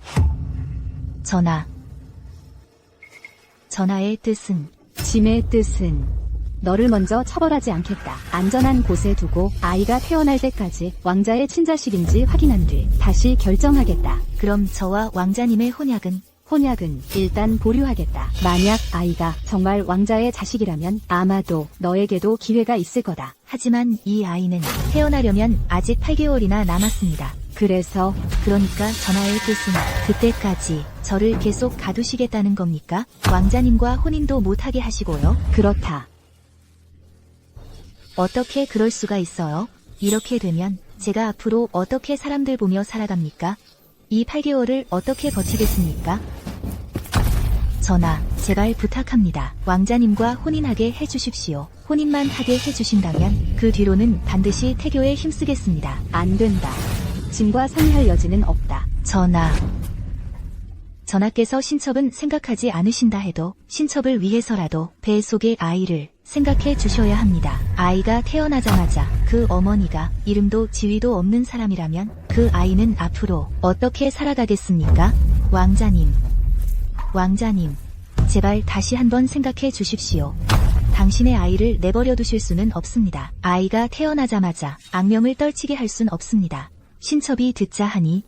전하의 뜻은 짐의 뜻은 너를 먼저 처벌하지 않겠다. 안전한 곳에 두고 아이가 태어날 때까지 왕자의 친자식인지 확인한 뒤 다시 결정하겠다. 그럼 저와 왕자님의 혼약은 일단 보류하겠다. 만약 아이가 정말 왕자의 자식이라면 아마도 너에게도 기회가 있을 거다. 하지만 이 아이는 태어나려면 아직 8개월이나 남았습니다. 그러니까 전하의 뜻은 그때까지 저를 계속 가두시겠다는 겁니까? 왕자님과 혼인도 못하게 하시고요. 그렇다. 어떻게 그럴 수가 있어요? 이렇게 되면 제가 앞으로 어떻게 사람들 보며 살아갑니까? 이 8개월을 어떻게 버티겠습니까? 전하, 제발 부탁합니다. 왕자님과 혼인하게 해주십시오. 혼인만 하게 해주신다면 그 뒤로는 반드시 태교에 힘쓰겠습니다. 안 된다. 짐과 상의할 여지는 없다. 전하께서 신첩은 생각하지 않으신다 해도 신첩을 위해서라도 배 속의 아이를 생각해 주셔야 합니다. 아이가 태어나자마자 그 어머니가 이름도 지위도 없는 사람이라면 그 아이는 앞으로 어떻게 살아가겠습니까? 왕자님, 제발 다시 한번 생각해 주십시오. 당신의 아이를 내버려 두실 수는 없습니다. 아이가 태어나자마자 악명을 떨치게 할 순 없습니다. 신첩이 듣자 하니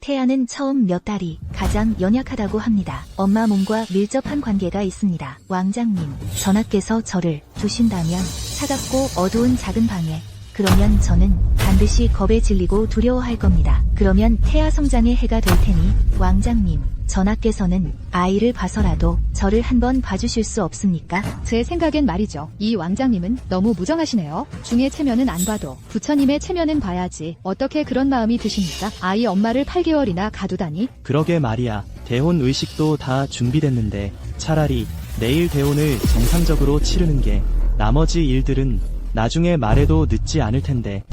태아는 처음 몇 달이 가장 연약하다고 합니다. 엄마 몸과 밀접한 관계가 있습니다. 왕장님, 전하께서 저를 두신다면 차갑고 어두운 작은 방에, 그러면 저는 반드시 겁에 질리고 두려워할 겁니다. 그러면 태아 성장에 해가 될 테니 왕장님, 전하께서는 아이를 봐서라도 저를 한번 봐주실 수 없습니까? 제 생각엔 말이죠. 이 왕장님은 너무 무정하시네요. 중의 체면은 안 봐도 부처님의 체면은 봐야지. 어떻게 그런 마음이 드십니까? 아이 엄마를 8개월이나 가두다니? 그러게 말이야. 대혼 의식도 다 준비됐는데 차라리 내일 대혼을 정상적으로 치르는 게 나머지 일들은 나중에 말해도 늦지 않을 텐데.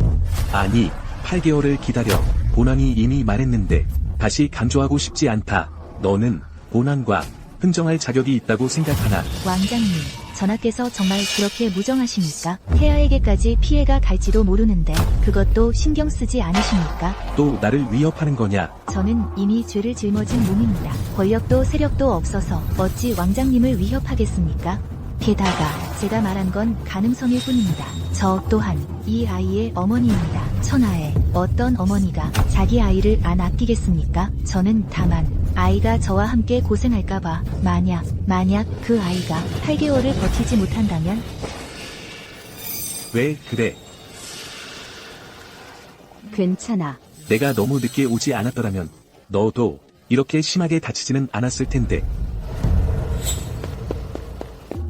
아니, 8개월을 기다려. 본왕이 이미 말했는데 다시 강조하고 싶지 않다. 너는 본왕과 흥정할 자격이 있다고 생각하나? 왕장님, 전하께서 정말 그렇게 무정하십니까? 태아에게까지 피해가 갈지도 모르는데 그것도 신경 쓰지 않으십니까? 또 나를 위협하는 거냐? 저는 이미 죄를 짊어진 몸입니다. 권력도 세력도 없어서 어찌 왕장님을 위협하겠습니까? 게다가 제가 말한 건 가능성일 뿐입니다. 저 또한 이 아이의 어머니입니다. 천하에 어떤 어머니가 자기 아이를 안 아끼겠습니까? 저는 다만 아이가 저와 함께 고생할까봐 만약 그 아이가 8개월을 버티지 못한다면 왜 그래? 괜찮아. 내가 너무 늦게 오지 않았더라면 너도 이렇게 심하게 다치지는 않았을 텐데.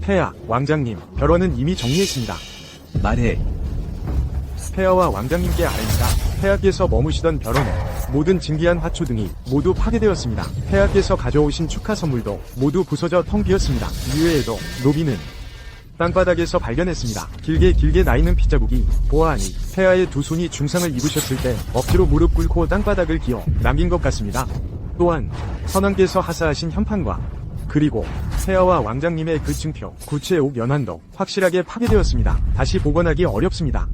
폐하, 왕장님, 결혼은 이미 정리했습니다. 말해. 폐하와 왕장님께 아뢰니까 폐하께서 머무시던 벼론, 모든 진귀한 화초 등이 모두 파괴되었습니다. 폐하께서 가져오신 축하 선물도 모두 부서져 텅 비었습니다. 이외에도 노비는 땅바닥에서 발견했습니다. 길게 나 있는 핏자국이 보아하니 폐하의 두 손이 중상을 입으셨을 때 억지로 무릎 꿇고 땅바닥을 기어 남긴 것 같습니다. 또한 선왕께서 하사하신 현판과 그리고 폐하와 왕장님의 그 증표, 구체옥 연환도 확실하게 파괴되었습니다. 다시 복원하기 어렵습니다.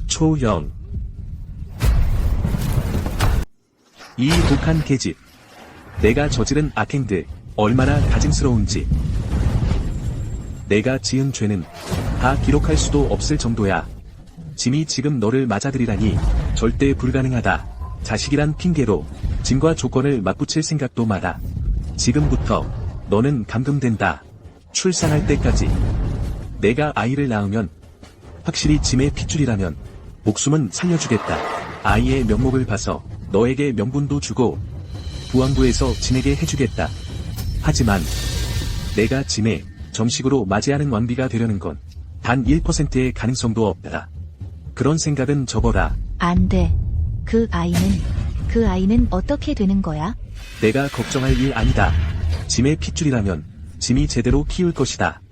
초영. 이 독한 계집. 내가 저지른 악행들 얼마나 다짐스러운지. 내가 지은 죄는 다 기록할 수도 없을 정도야. 짐이 지금 너를 맞아들이라니 절대 불가능하다. 자식이란 핑계로 짐과 조건을 맞붙일 생각도 마라. 지금부터 너는 감금된다. 출산할 때까지. 내가 아이를 낳으면 확실히 짐의 핏줄이라면 목숨은 살려주겠다. 아이의 면목을 봐서 너에게 명분도 주고 부왕부에서 짐에게 해주겠다. 하지만 내가 짐에 정식으로 맞이하는 왕비가 되려는 건 단 1%의 가능성도 없다. 그런 생각은 접어라. 안 돼. 그 아이는 어떻게 되는 거야? 내가 걱정할 일 아니다. 짐의 핏줄이라면 짐이 제대로 키울 것이다.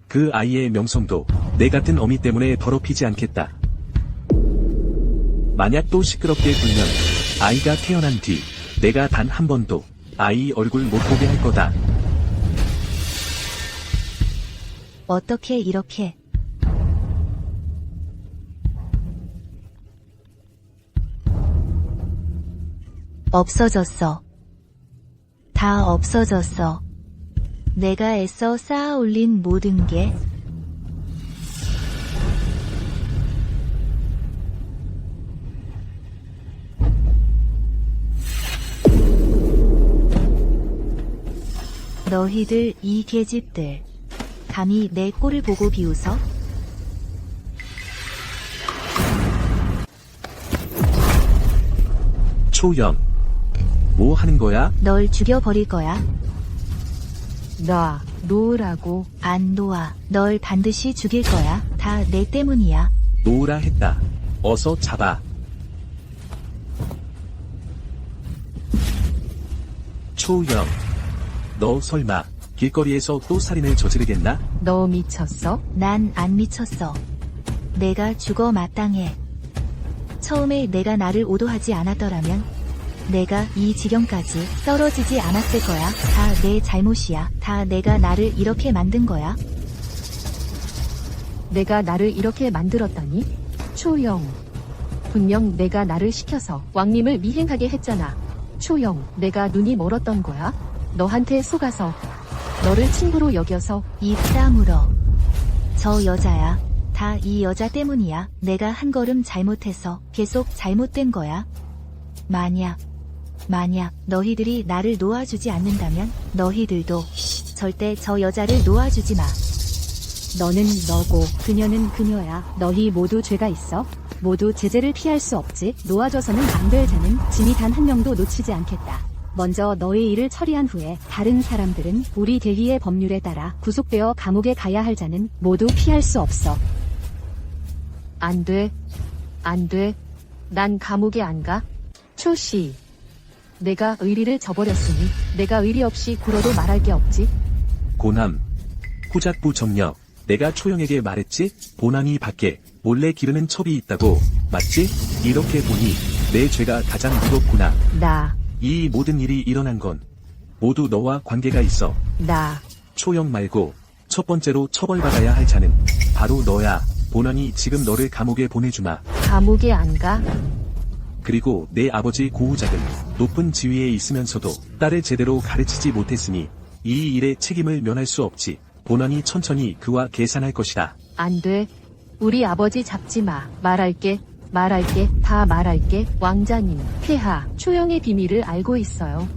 그 아이의 명성도 내 같은 어미 때문에 더럽히지 않겠다. 만약 또 시끄럽게 굴면 아이가 태어난 뒤 내가 단 한 번도 아이 얼굴 못 보게 할 거다. 어떻게 이렇게. 없어졌어. 다 없어졌어. 내가 애써 쌓아 올린 모든 게. 너희들 이 계집들. 감히 내 꼴을 보고 비웃어? 초영. 뭐 하는 거야? 널 죽여버릴 거야. 놓으라고. 안 놓아. 널 반드시 죽일 거야. 다 내 때문이야. 놓으라 했다. 어서 잡아. 초영. 너 설마 길거리에서 또 살인을 저지르겠나? 너 미쳤어? 난 안 미쳤어. 내가 죽어 마땅해. 처음에 내가 나를 오도하지 않았더라면 내가 이 지경까지 떨어지지 않았을 거야. 다 내 잘못이야. 다 내가 나를 이렇게 만든 거야. 내가 나를 이렇게 만들었다니? 초영. 분명 내가 나를 시켜서 왕님을 미행하게 했잖아. 초영, 내가 눈이 멀었던 거야? 너한테 속아서, 너를 친구로 여겨서. 입 다물어. 저 여자야. 다 이 여자 때문이야. 내가 한 걸음 잘못해서 계속 잘못된 거야. 만약 너희들이 나를 놓아주지 않는다면 너희들도 절대 저 여자를 놓아주지 마. 너는 너고 그녀는 그녀야. 너희 모두 죄가 있어. 모두 제재를 피할 수 없지. 놓아줘서는 안 될 자는 짐이 단 한 명도 놓치지 않겠다. 먼저 너의 일을 처리한 후에 다른 사람들은 우리 대휘의 법률에 따라 구속되어 감옥에 가야 할 자는 모두 피할 수 없어. 안 돼. 난 감옥에 안 가. 초씨. 내가 의리를 저버렸으니 내가 의리 없이 굴어도 말할 게 없지. 고남. 후작부 정력. 내가 초영에게 말했지? 본왕이 밖에 몰래 기르는 첩이 있다고. 맞지? 이렇게 보니 내 죄가 가장 무겁구나. 이 모든 일이 일어난 건 모두 너와 관계가 있어. 초영 말고 첫 번째로 처벌받아야 할 자는 바로 너야. 본왕이 지금 너를 감옥에 보내주마. 감옥에 안 가? 그리고 내 아버지 고우작은 높은 지위에 있으면서도 딸을 제대로 가르치지 못했으니 이 일의 책임을 면할 수 없지. 본왕이 천천히 그와 계산할 것이다. 안 돼. 우리 아버지 잡지 마. 말할게. 다 말할게. 왕자님, 폐하, 초영의 비밀을 알고 있어요.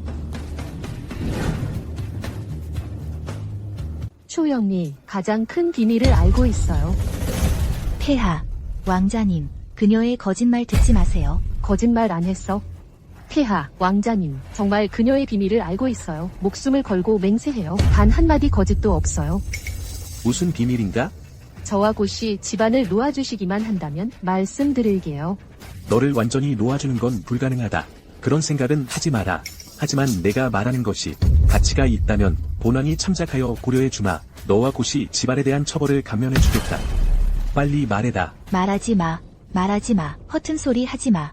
초영이 가장 큰 비밀을 알고 있어요. 폐하, 왕자님, 그녀의 거짓말 듣지 마세요. 거짓말 안 했어. 폐하, 왕자님, 정말 그녀의 비밀을 알고 있어요. 목숨을 걸고 맹세해요. 단 한마디 거짓도 없어요. 무슨 비밀인가? 저와 고씨 집안을 놓아주시기만 한다면 말씀드릴게요. 너를 완전히 놓아주는 건 불가능하다. 그런 생각은 하지 마라. 하지만 내가 말하는 것이 가치가 있다면 본왕이 참작하여 고려해주마. 너와 고시 지발에 대한 처벌을 감면해주겠다. 빨리 말해다. 말하지 마. 말하지 마. 허튼 소리 하지 마.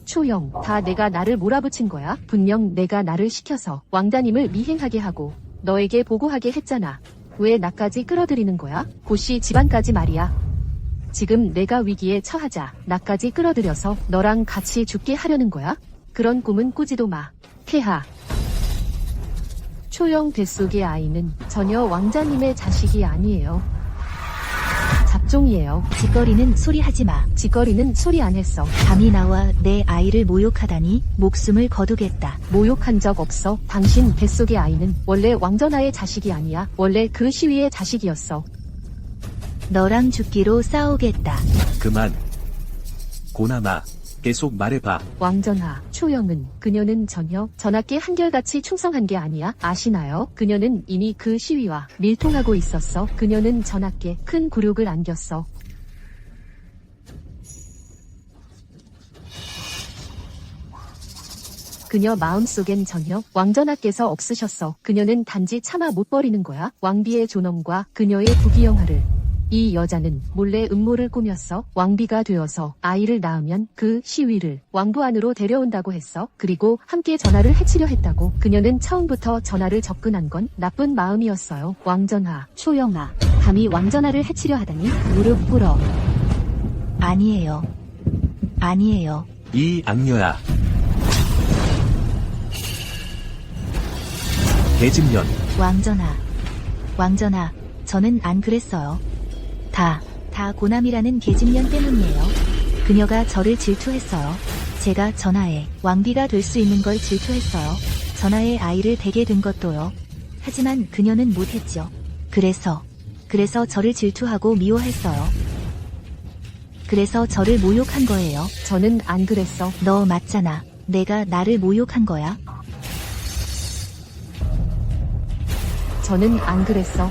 초영, 다 내가 나를 몰아붙인 거야? 분명 내가 나를 시켜서 왕자님을 미행하게 하고 너에게 보고하게 했잖아. 왜 나까지 끌어들이는 거야? 고씨 집안까지 말이야. 지금 내가 위기에 처하자 나까지 끌어들여서 너랑 같이 죽게 하려는 거야? 그런 꿈은 꾸지도 마. 폐하. 초영 뱃속의 아이는 전혀 왕자님의 자식이 아니에요. 잡종이에요. 짓거리는 소리 하지 마. 짓거리는 소리 안 했어. 감히 나와 내 아이를 모욕하다니 목숨을 거두겠다. 모욕한 적 없어. 당신 뱃속의 아이는 원래 왕전하의 자식이 아니야. 원래 그 시위의 자식이었어. 너랑 죽기로 싸우겠다. 그만. 고나마. 계속 말해봐. 왕전하, 초영은 그녀는 전혀 전하께 한결같이 충성한 게 아니야. 아시나요? 그녀는 이미 그 시위와 밀통하고 있었어. 그녀는 전하께 큰 굴욕을 안겼어. 그녀 마음속엔 전혀 왕전하께서 없으셨어. 그녀는 단지 차마 못 버리는 거야. 왕비의 존엄과 그녀의 부귀영화를. 이 여자는 몰래 음모를 꾸몄어. 왕비가 되어서 아이를 낳으면 그 시위를 왕부 안으로 데려온다고 했어. 그리고 함께 전하를 해치려 했다고. 그녀는 처음부터 전하를 접근한 건 나쁜 마음이었어요. 왕전하. 초영아, 감히 왕전하를 해치려 하다니 무릎 꿇어. 아니에요. 아니에요. 이 악녀야. 계집년. 왕전하. 왕전하, 저는 안 그랬어요. 다 고남이라는 계집년 때문이에요. 그녀가 저를 질투했어요. 제가 전하의 왕비가 될 수 있는 걸 질투했어요. 전하의 아이를 베게 된 것도요. 하지만 그녀는 못했죠. 그래서 저를 질투하고 미워했어요. 그래서 저를 모욕한 거예요. 저는 안 그랬어. 너 맞잖아. 내가 나를 모욕한 거야. 저는 안 그랬어.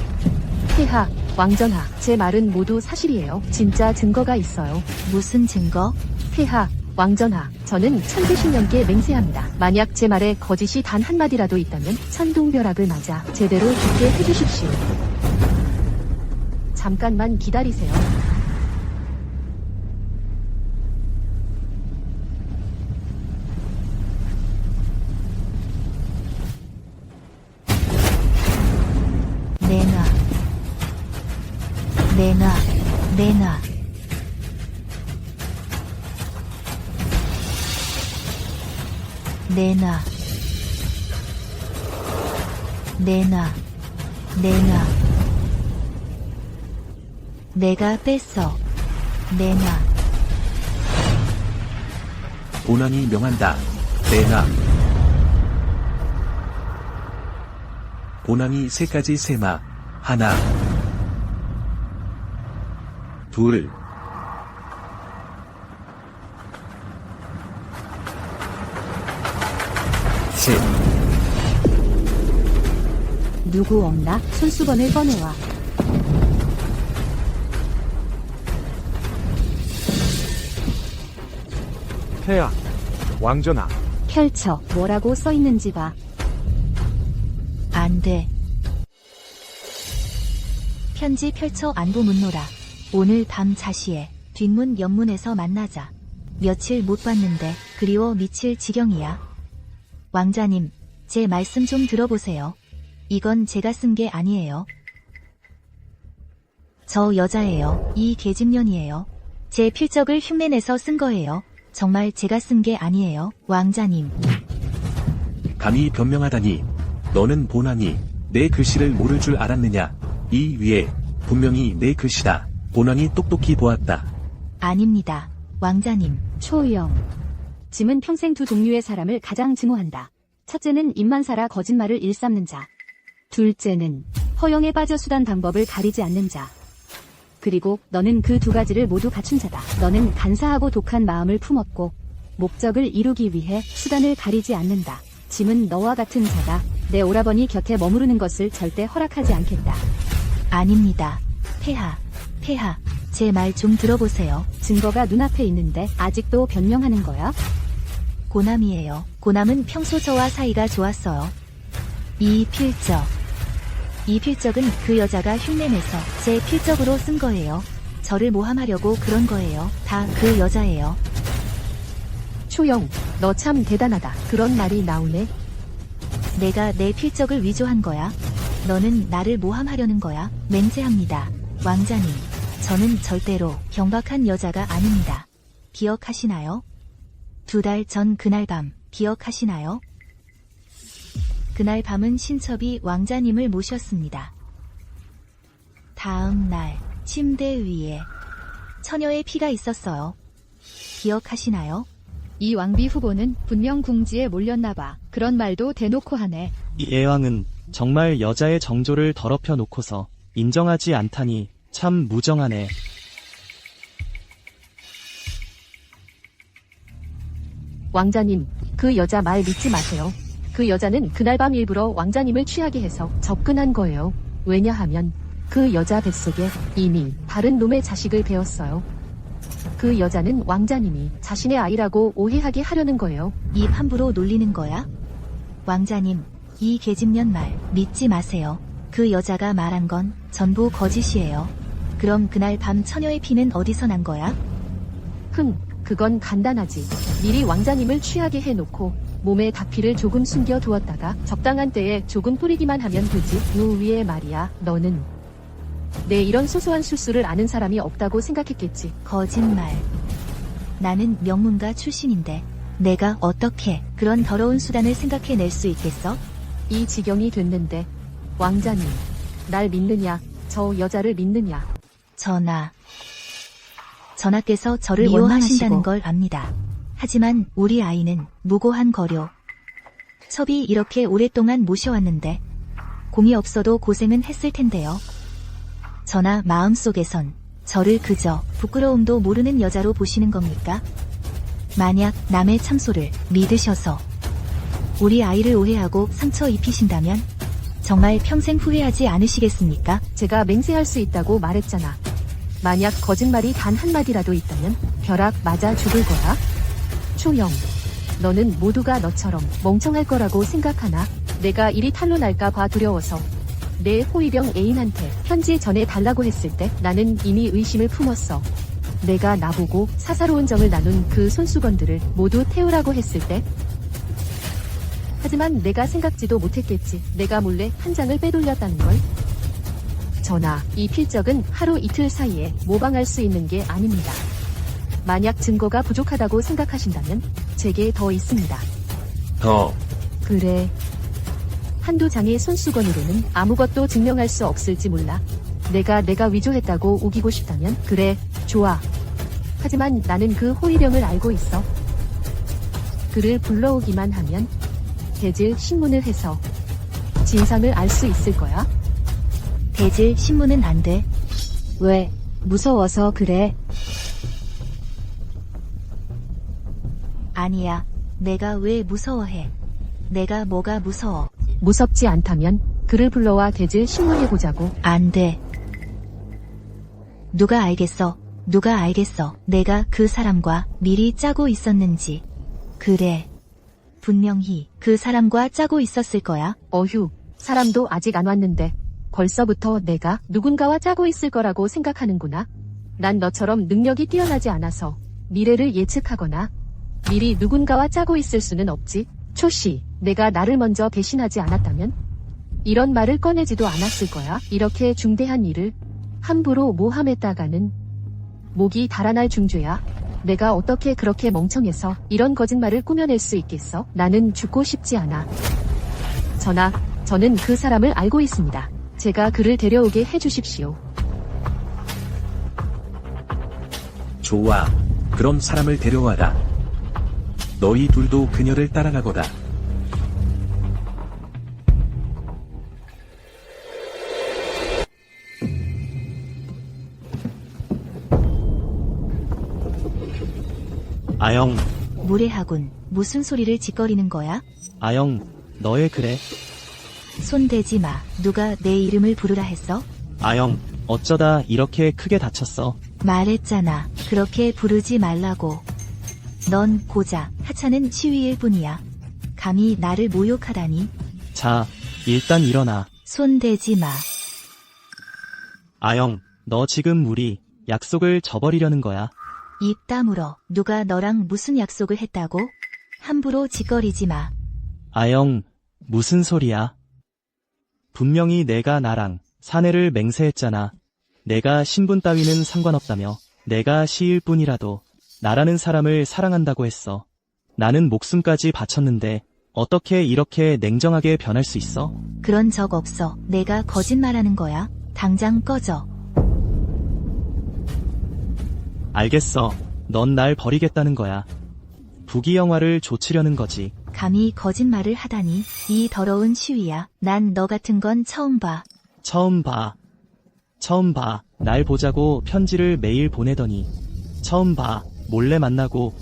폐하, 왕전하, 제 말은 모두 사실이에요. 진짜 증거가 있어요. 무슨 증거? 폐하, 왕전하, 저는 천지신명께 맹세합니다. 만약 제 말에 거짓이 단 한마디라도 있다면 천둥벼락을 맞아 제대로 죽게 해주십시오. 잠깐만 기다리세요. 내놔. 내가 뺐어. 내놔. 본왕이 명한다. 내놔. 본왕이 세 가지 세마. 하나. 둘. 셋. 누구 없나? 손수건을 꺼내와. 폐하. 왕전하. 펼쳐. 뭐라고 써있는지 봐. 안 돼. 편지 펼쳐 안부 묻노라. 오늘 밤 자시에 뒷문 옆문에서 만나자. 며칠 못 봤는데 그리워 미칠 지경이야. 왕자님, 제 말씀 좀 들어보세요. 이건 제가 쓴 게 아니에요. 저 여자예요. 이 계집년이에요. 제 필적을 흉내내서 쓴 거예요. 정말 제가 쓴 게 아니에요. 왕자님. 감히 변명하다니. 너는 본왕이 내 글씨를 모를 줄 알았느냐. 이 위에 분명히 내 글씨다. 본왕이 똑똑히 보았다. 아닙니다. 왕자님. 초영. 짐은 평생 두 종류의 사람을 가장 증오한다. 첫째는 입만 살아 거짓말을 일삼는 자. 둘째는 허영에 빠져 수단 방법을 가리지 않는 자. 그리고 너는 그 두 가지를 모두 갖춘 자다. 너는 간사하고 독한 마음을 품었고 목적을 이루기 위해 수단을 가리지 않는다. 짐은 너와 같은 자가 내 오라버니 곁에 머무르는 것을 절대 허락하지 않겠다. 아닙니다. 폐하. 제 말 좀 들어보세요. 증거가 눈앞에 있는데 아직도 변명하는 거야? 고남이에요. 고남은 평소 저와 사이가 좋았어요. 이 필적은 그 여자가 흉내내서 제 필적으로 쓴 거예요. 저를 모함하려고 그런 거예요. 다 그 여자예요. 초영, 너 참 대단하다. 그런 말이 나오네. 내가 내 필적을 위조한 거야. 너는 나를 모함하려는 거야. 맹세합니다. 왕자님, 저는 절대로 경박한 여자가 아닙니다. 기억하시나요? 2달 전 그날 밤, 기억하시나요? 그날 밤은 신첩이 왕자님을 모셨습니다. 다음 날, 침대 위에 처녀의 피가 있었어요. 기억하시나요? 이 왕비 후보는 분명 궁지에 몰렸나 봐. 그런 말도 대놓고 하네. 이 예왕은 정말 여자의 정조를 더럽혀 놓고서 인정하지 않다니 참 무정하네. 왕자님, 그 여자 말 믿지 마세요. 그 여자는 그날 밤 일부러 왕자님을 취하게 해서 접근한 거예요. 왜냐하면 그 여자 뱃속에 이미 다른 놈의 자식을 배웠어요. 그 여자는 왕자님이 자신의 아이라고 오해하게 하려는 거예요. 입 함부로 놀리는 거야? 왕자님, 이 계집년 말 믿지 마세요. 그 여자가 말한 건 전부 거짓이에요. 그럼 그날 밤 처녀의 피는 어디서 난 거야? 그건 간단하지. 미리 왕자님을 취하게 해놓고 몸에 닭피를 조금 숨겨두었다가 적당한 때에 조금 뿌리기만 하면 되지. 요 위에 말이야. 너는 내 이런 소소한 술수를 아는 사람이 없다고 생각했겠지. 거짓말. 나는 명문가 출신인데 내가 어떻게 그런 더러운 수단을 생각해낼 수 있겠어? 이 지경이 됐는데 왕자님, 날 믿느냐, 저 여자를 믿느냐. 전하께서 저를 원망하신다는 걸 압니다. 하지만 우리 아이는 무고한 거료. 첩이 이렇게 오랫동안 모셔왔는데 공이 없어도 고생은 했을 텐데요. 전하 마음속에선 저를 그저 부끄러움도 모르는 여자로 보시는 겁니까? 만약 남의 참소를 믿으셔서 우리 아이를 오해하고 상처 입히신다면 정말 평생 후회하지 않으시겠습니까? 제가 맹세할 수 있다고 말했잖아. 만약 거짓말이 단 한마디라도 있다면 벼락 맞아 죽을 거야. 초영, 너는 모두가 너처럼 멍청할 거라고 생각하나? 내가 일이 탄로 날까 봐 두려워서 내 호위병 애인한테 편지 전해달라고 했을 때 나는 이미 의심을 품었어. 내가 나보고 사사로운 정을 나눈 그 손수건들을 모두 태우라고 했을 때. 하지만 내가 생각지도 못했겠지. 내가 몰래 한 장을 빼돌렸다는 걸. 전하, 이 필적은 하루 이틀 사이에 모방할 수 있는 게 아닙니다. 만약 증거가 부족하다고 생각하신다면 제게 더 있습니다. 그래. 한두 장의 손수건으로는 아무것도 증명할 수 없을지 몰라. 내가 위조했다고 우기고 싶다면 그래, 좋아. 하지만 나는 그 호위병을 알고 있어. 그를 불러오기만 하면 대질 신문을 해서 진상을 알 수 있을 거야. 대질 신문은 안 돼. 왜? 무서워서 그래? 아니야. 내가 왜 무서워해? 내가 뭐가 무서워? 무섭지 않다면 그를 불러와 대질 신문해보자고. 안 돼. 누가 알겠어? 내가 그 사람과 미리 짜고 있었는지. 그래. 분명히 그 사람과 짜고 있었을 거야. 어휴, 사람도 아직 안 왔는데 벌써부터 내가 누군가와 짜고 있을 거라고 생각하는구나. 난 너처럼 능력이 뛰어나지 않아서 미래를 예측하거나 미리 누군가와 짜고 있을 수는 없지. 초씨, 내가 나를 먼저 배신하지 않았다면 이런 말을 꺼내지도 않았을 거야. 이렇게 중대한 일을 함부로 모함했다가는 목이 달아날 중죄야. 내가 어떻게 그렇게 멍청해서 이런 거짓말을 꾸며낼 수 있겠어? 나는 죽고 싶지 않아. 전하, 저는 그 사람을 알고 있습니다. 제가 그를 데려오게 해주십시오. 좋아. 그럼 사람을 데려와라. 너희 둘도 그녀를 따라가거라. 아영, 무례하군. 무슨 소리를 짓거리는 거야? 아영, 너의 그래. 손대지 마. 누가 내 이름을 부르라 했어? 아영, 어쩌다 이렇게 크게 다쳤어. 말했잖아. 그렇게 부르지 말라고. 넌 고작 하찮은 시위일 뿐이야. 감히 나를 모욕하다니. 자, 일단 일어나. 손 대지 마. 아영, 너 지금 우리 약속을 저버리려는 거야. 입 다물어. 누가 너랑 무슨 약속을 했다고? 함부로 짓거리지 마. 아영, 무슨 소리야? 분명히 내가 나랑 사내를 맹세했잖아. 내가 신분 따위는 상관없다며. 내가 시일 뿐이라도 나라는 사람을 사랑한다고 했어. 나는 목숨까지 바쳤는데 어떻게 이렇게 냉정하게 변할 수 있어? 그런 적 없어. 내가 거짓말하는 거야. 당장 꺼져. 알겠어. 넌 날 버리겠다는 거야. 부귀영화를 좇으려는 거지. 감히 거짓말을 하다니. 이 더러운 시위야. 난 너 같은 건 처음 봐. 처음 봐. 처음 봐. 날 보자고 편지를 매일 보내더니. 처음 봐. 몰래 만나고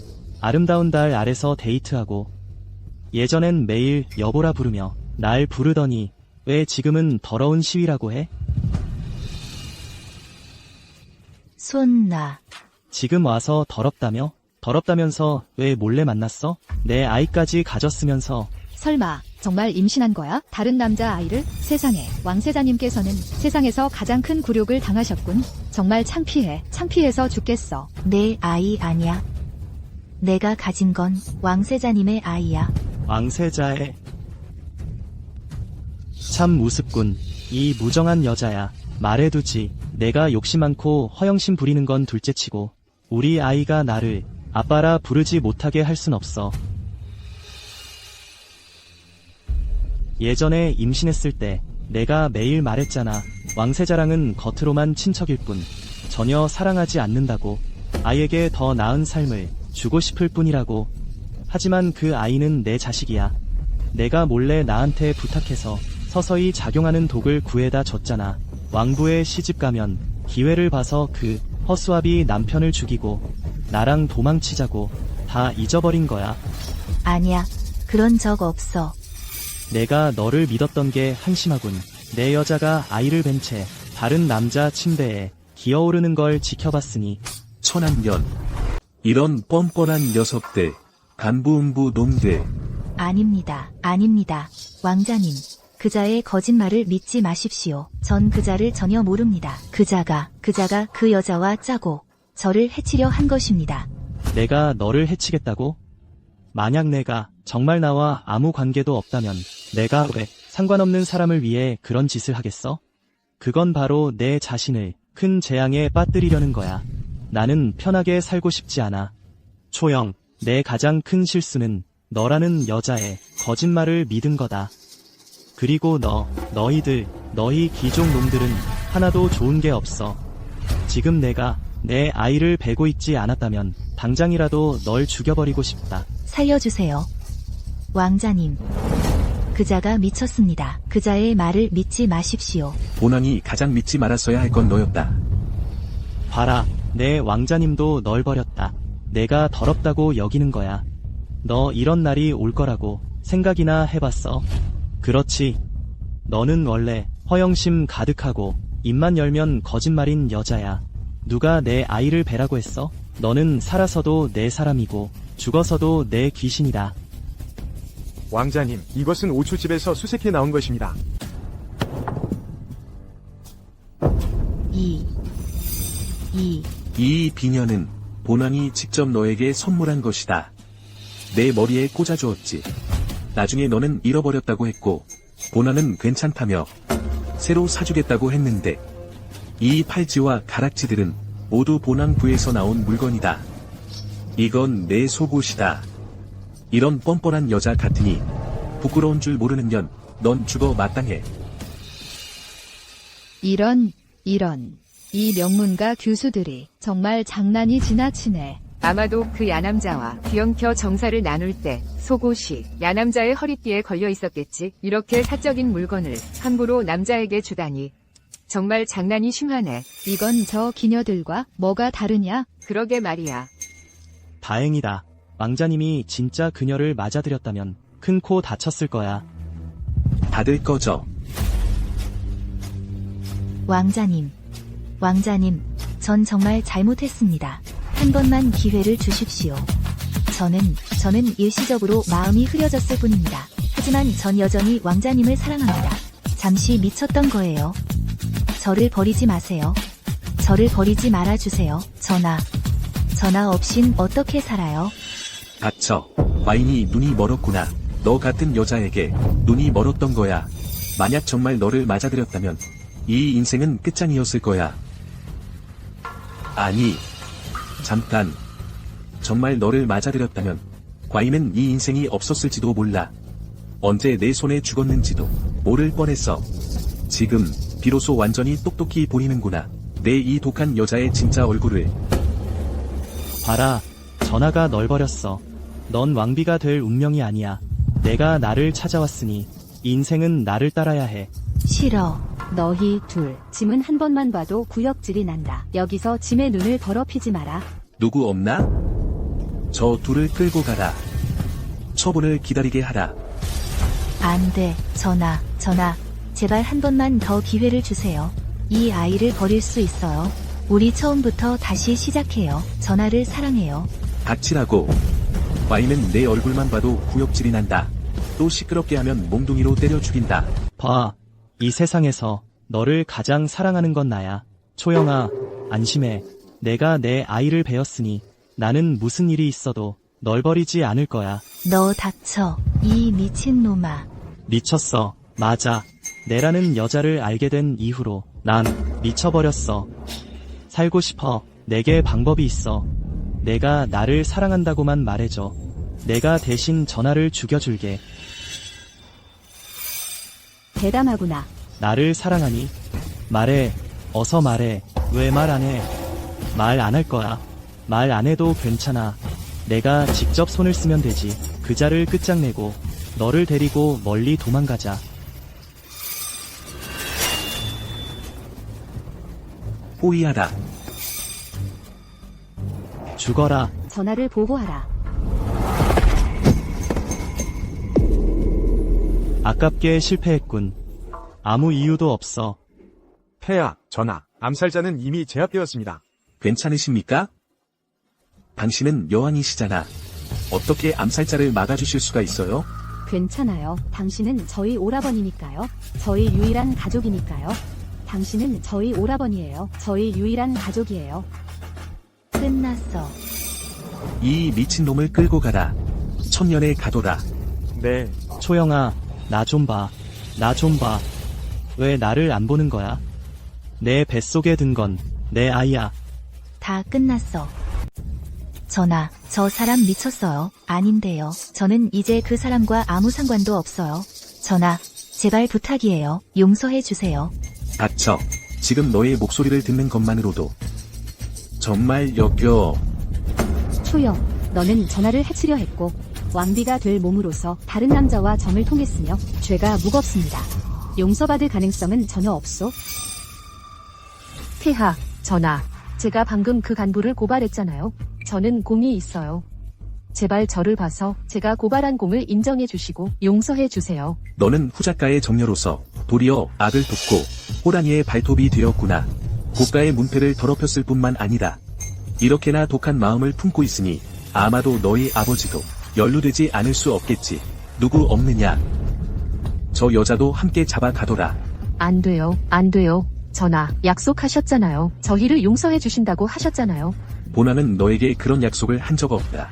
아름다운 달 아래서 데이트하고. 예전엔 매일 여보라 부르며 날 부르더니 왜 지금은 더러운 시위라고 해? 손 놔. 지금 와서 더럽다며? 더럽다면서 왜 몰래 만났어? 내 아이까지 가졌으면서. 설마 정말 임신한 거야? 다른 남자 아이를? 세상에, 왕세자님께서는 세상에서 가장 큰 굴욕을 당하셨군. 정말 창피해. 창피해서 죽겠어. 내 아이 아니야. 내가 가진 건 왕세자님의 아이야. 왕세자의. 참 우습군. 이 무정한 여자야. 말해두지. 내가 욕심 많고 허영심 부리는 건 둘째치고 우리 아이가 나를 아빠라 부르지 못하게 할 순 없어. 예전에 임신했을 때 내가 매일 말했잖아. 왕세자랑은 겉으로만 친척일 뿐 전혀 사랑하지 않는다고. 아이에게 더 나은 삶을 주고 싶을 뿐이라고. 하지만 그 아이는 내 자식이야. 내가 몰래 나한테 부탁해서 서서히 작용하는 독을 구해다 줬잖아. 왕부에 시집가면 기회를 봐서 그 허수아비 남편을 죽이고 나랑 도망치자고. 다 잊어버린 거야. 아니야. 그런 적 없어. 내가 너를 믿었던 게 한심하군. 내 여자가 아이를 뵌 채 다른 남자 침대에 기어오르는 걸 지켜봤으니. 천한년. 이런 뻔뻔한 녀석들. 간부음부 놈들. 아닙니다. 아닙니다. 왕자님. 그자의 거짓말을 믿지 마십시오. 전 그자를 전혀 모릅니다. 그자가 그 여자와 짜고 저를 해치려 한 것입니다. 내가 너를 해치겠다고? 만약 내가 정말 나와 아무 관계도 없다면 내가 왜 상관없는 사람을 위해 그런 짓을 하겠어? 그건 바로 내 자신을 큰 재앙에 빠뜨리려는 거야. 나는 편하게 살고 싶지 않아. 초영, 내 가장 큰 실수는 너라는 여자의 거짓말을 믿은 거다. 그리고 너희 귀족 놈들은 하나도 좋은 게 없어. 지금 내가 내 아이를 베고 있지 않았다면 당장이라도 널 죽여버리고 싶다. 살려주세요. 왕자님. 그자가 미쳤습니다. 그자의 말을 믿지 마십시오. 본왕이 가장 믿지 말았어야 할 건 너였다. 봐라, 내 왕자님도 널 버렸다. 내가 더럽다고 여기는 거야. 너 이런 날이 올 거라고 생각이나 해봤어? 그렇지. 너는 원래 허영심 가득하고 입만 열면 거짓말인 여자야. 누가 내 아이를 베라고 했어? 너는 살아서도 내 사람이고 죽어서도 내 귀신이다. 왕자님, 이것은 오초집에서 수색해 나온 것입니다. 이 비녀는 본왕이 직접 너에게 선물한 것이다. 내 머리에 꽂아주었지. 나중에 너는 잃어버렸다고 했고 본왕은 괜찮다며 새로 사주겠다고 했는데 이 팔찌와 가락지들은 모두 본왕 부에서 나온 물건이다. 이건 내 속옷이다. 이런 뻔뻔한 여자 같으니 부끄러운 줄 모르는 년, 넌 죽어 마땅해. 이런, 이 명문가 교수들이 정말 장난이 지나치네. 아마도 그 야남자와 뒤엉켜 정사를 나눌 때 속옷이 야남자의 허리띠에 걸려 있었겠지. 이렇게 사적인 물건을 함부로 남자에게 주다니. 정말 장난이 심하네. 이건 저 기녀들과 뭐가 다르냐? 그러게 말이야. 다행이다. 왕자님이 진짜 그녀를 맞아들였다면 큰 코 다쳤을 거야. 다들 꺼져. 왕자님, 전 정말 잘못했습니다. 한 번만 기회를 주십시오. 저는 일시적으로 마음이 흐려졌을 뿐입니다. 하지만 전 여전히 왕자님을 사랑합니다. 잠시 미쳤던 거예요. 저를 버리지 마세요. 저를 버리지 말아주세요. 전화 없인 어떻게 살아요? 닥쳐. 와인이 눈이 멀었구나. 너 같은 여자에게 눈이 멀었던 거야. 만약 정말 너를 맞아들였다면 이 인생은 끝장이었을 거야. 아니, 잠깐. 정말 너를 맞아들였다면 과인은 이 인생이 없었을지도 몰라. 언제 내 손에 죽었는지도 모를 뻔했어. 지금 비로소 완전히 똑똑히 보이는구나. 내 이 독한 여자의 진짜 얼굴을. 봐라, 전하가 널 버렸어. 넌 왕비가 될 운명이 아니야. 내가 나를 찾아왔으니 인생은 나를 따라야 해. 싫어. 너희 둘, 짐은 한 번만 봐도 구역질이 난다. 여기서 짐의 눈을 더럽히지 마라. 누구 없나? 저 둘을 끌고 가라. 처분을 기다리게 하라. 안 돼. 전하. 제발 한 번만 더 기회를 주세요. 이 아이를 버릴 수 있어요. 우리 처음부터 다시 시작해요. 전하를 사랑해요. 닥치라고. 와인은 내 얼굴만 봐도 구역질이 난다. 또 시끄럽게 하면 몽둥이로 때려 죽인다. 봐, 이 세상에서 너를 가장 사랑하는 건 나야. 초영아, 안심해. 내가 내 아이를 베었으니 나는 무슨 일이 있어도 널 버리지 않을 거야. 너 닥쳐. 이 미친놈아. 미쳤어. 맞아. 내라는 여자를 알게 된 이후로 난 미쳐버렸어. 살고 싶어. 내게 방법이 있어. 내가 나를 사랑한다고만 말해줘. 내가 대신 전하를 죽여줄게. 대담하구나. 나를 사랑하니? 말해. 어서 말해. 왜 말 안 해? 말 안 할 거야. 말 안 해도 괜찮아. 내가 직접 손을 쓰면 되지. 그자를 끝장내고 너를 데리고 멀리 도망가자. 호위하라. 죽어라. 전하를 보호하라. 아깝게 실패했군. 아무 이유도 없어. 폐하, 전하, 암살자는 이미 제압되었습니다. 괜찮으십니까? 당신은 여왕이시잖아. 어떻게 암살자를 막아주실 수가 있어요? 괜찮아요. 당신은 저희 오라버니니까요. 저희 유일한 가족이니까요. 당신은 저희 오라버니예요. 저희 유일한 가족이에요. 끝났어. 이 미친놈을 끌고 가라. 천년의 가도라. 네, 초영아, 나 좀 봐. 나 좀 봐. 왜 나를 안 보는 거야? 내 뱃속에 든 건 내 아이야. 다 끝났어. 전하, 저 사람 미쳤어요. 아닌데요. 저는 이제 그 사람과 아무 상관도 없어요. 전하, 제발 부탁이에요. 용서해 주세요. 닥쳐. 지금 너의 목소리를 듣는 것만으로도 정말 역겨워. 초영, 너는 전하를 해치려 했고 왕비가 될 몸으로서 다른 남자와 정을 통했으며 죄가 무겁습니다. 용서받을 가능성은 전혀 없소. 폐하, 전하, 제가 방금 그 간부를 고발했잖아요. 저는 공이 있어요. 제발 저를 봐서 제가 고발한 공을 인정해 주시고 용서해 주세요. 너는 후작가의 정녀로서 도리어 악을 돕고 호랑이의 발톱이 되었구나. 국가의 문패를 더럽혔을 뿐만 아니다. 이렇게나 독한 마음을 품고 있으니 아마도 너희 아버지도 연루되지 않을 수 없겠지. 누구 없느냐? 저 여자도 함께 잡아가더라. 안 돼요, 안 돼요. 전하, 약속하셨잖아요. 저희를 용서해 주신다고 하셨잖아요. 본왕은 너에게 그런 약속을 한 적 없다.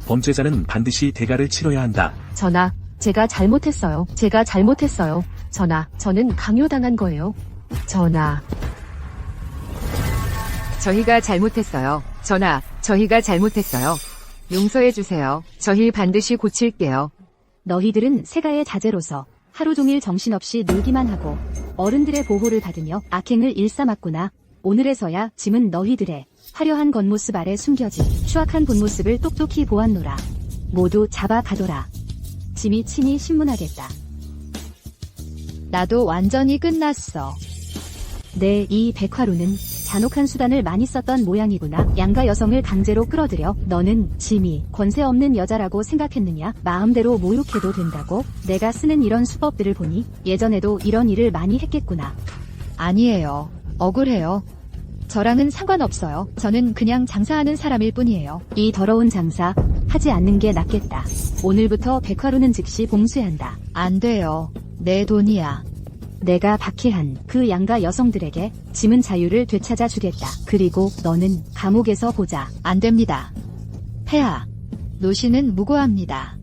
범죄자는 반드시 대가를 치러야 한다. 전하, 제가 잘못했어요. 제가 잘못했어요. 전하, 저는 강요당한 거예요. 전하, 저희가 잘못했어요. 전하, 저희가 잘못했어요. 용서해 주세요. 저희 반드시 고칠게요. 너희들은 세가의 자제로서 하루 종일 정신없이 놀기만 하고 어른들의 보호를 받으며 악행을 일삼았구나. 오늘에서야 짐은 너희들의 화려한 겉모습 아래 숨겨진 추악한 본모습을 똑똑히 보았노라. 모두 잡아가도라. 짐이 친히 신문하겠다. 나도 완전히 끝났어. 네, 이 백화루는 잔혹한 수단을 많이 썼던 모양이구나. 양가 여성을 강제로 끌어들여 너는 짐이 권세 없는 여자라고 생각했느냐? 마음대로 모욕해도 된다고? 내가 쓰는 이런 수법들을 보니 예전에도 이런 일을 많이 했겠구나. 아니에요. 억울해요. 저랑은 상관없어요. 저는 그냥 장사하는 사람일 뿐이에요. 이 더러운 장사 하지 않는 게 낫겠다. 오늘부터 백화루는 즉시 봉쇄한다. 안 돼요. 내 돈이야. 내가 박해한 그 양가 여성들에게 짐은 자유를 되찾아 주겠다. 그리고 너는 감옥에서 보자. 안 됩니다. 폐하, 노신은 무고합니다.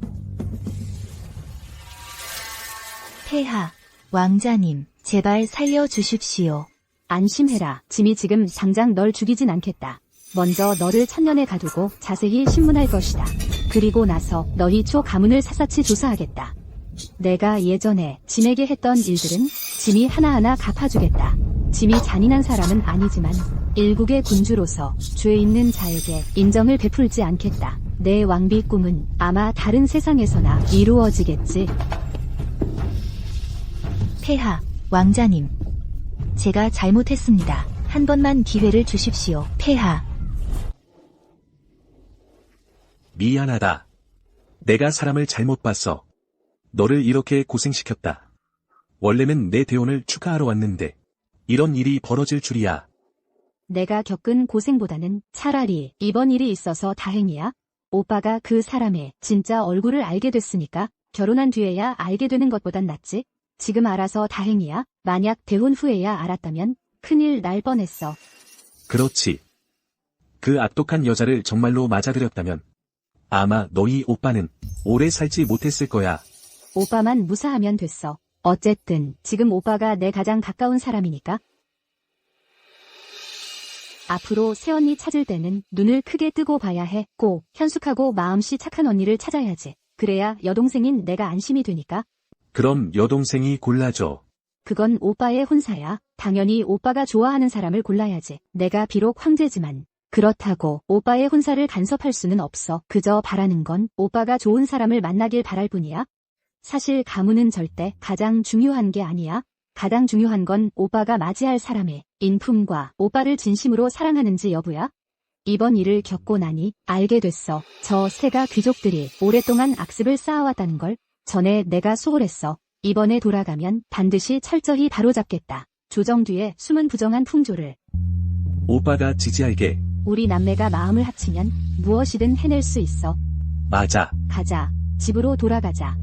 폐하, 왕자님, 제발 살려주십시오. 안심해라. 짐이 지금 당장 널 죽이진 않겠다. 먼저 너를 천년에 가두고 자세히 신문할 것이다. 그리고 나서 너희 초 가문을 샅샅이 조사하겠다. 내가 예전에 짐에게 했던 일들은 짐이 하나하나 갚아주겠다. 짐이 잔인한 사람은 아니지만 일국의 군주로서 죄 있는 자에게 인정을 베풀지 않겠다. 내 왕비 꿈은 아마 다른 세상에서나 이루어지겠지. 폐하, 왕자님. 제가 잘못했습니다. 한 번만 기회를 주십시오. 폐하. 미안하다. 내가 사람을 잘못 봤어. 너를 이렇게 고생시켰다. 원래는 내 대원을 축하하러 왔는데 이런 일이 벌어질 줄이야. 내가 겪은 고생보다는 차라리 이번 일이 있어서 다행이야. 오빠가 그 사람의 진짜 얼굴을 알게 됐으니까 결혼한 뒤에야 알게 되는 것보단 낫지. 지금 알아서 다행이야. 만약 대혼 후에야 알았다면 큰일 날 뻔했어. 그렇지. 그 악독한 여자를 정말로 맞아들였다면 아마 너희 오빠는 오래 살지 못했을 거야. 오빠만 무사하면 됐어. 어쨌든 지금 오빠가 내 가장 가까운 사람이니까. 앞으로 새언니 찾을 때는 눈을 크게 뜨고 봐야 해. 꼭 현숙하고 마음씨 착한 언니를 찾아야지. 그래야 여동생인 내가 안심이 되니까. 그럼 여동생이 골라줘. 그건 오빠의 혼사야. 당연히 오빠가 좋아하는 사람을 골라야지. 내가 비록 황제지만 그렇다고 오빠의 혼사를 간섭할 수는 없어. 그저 바라는 건 오빠가 좋은 사람을 만나길 바랄 뿐이야. 사실 가문은 절대 가장 중요한 게 아니야. 가장 중요한 건 오빠가 맞이할 사람의 인품과 오빠를 진심으로 사랑하는지 여부야. 이번 일을 겪고 나니 알게 됐어. 저 세가 귀족들이 오랫동안 악습을 쌓아왔다는 걸. 전에 내가 소홀했어. 이번에 돌아가면 반드시 철저히 바로잡겠다. 조정 뒤에 숨은 부정한 풍조를. 오빠가 지지할게. 우리 남매가 마음을 합치면 무엇이든 해낼 수 있어. 맞아. 가자. 집으로 돌아가자.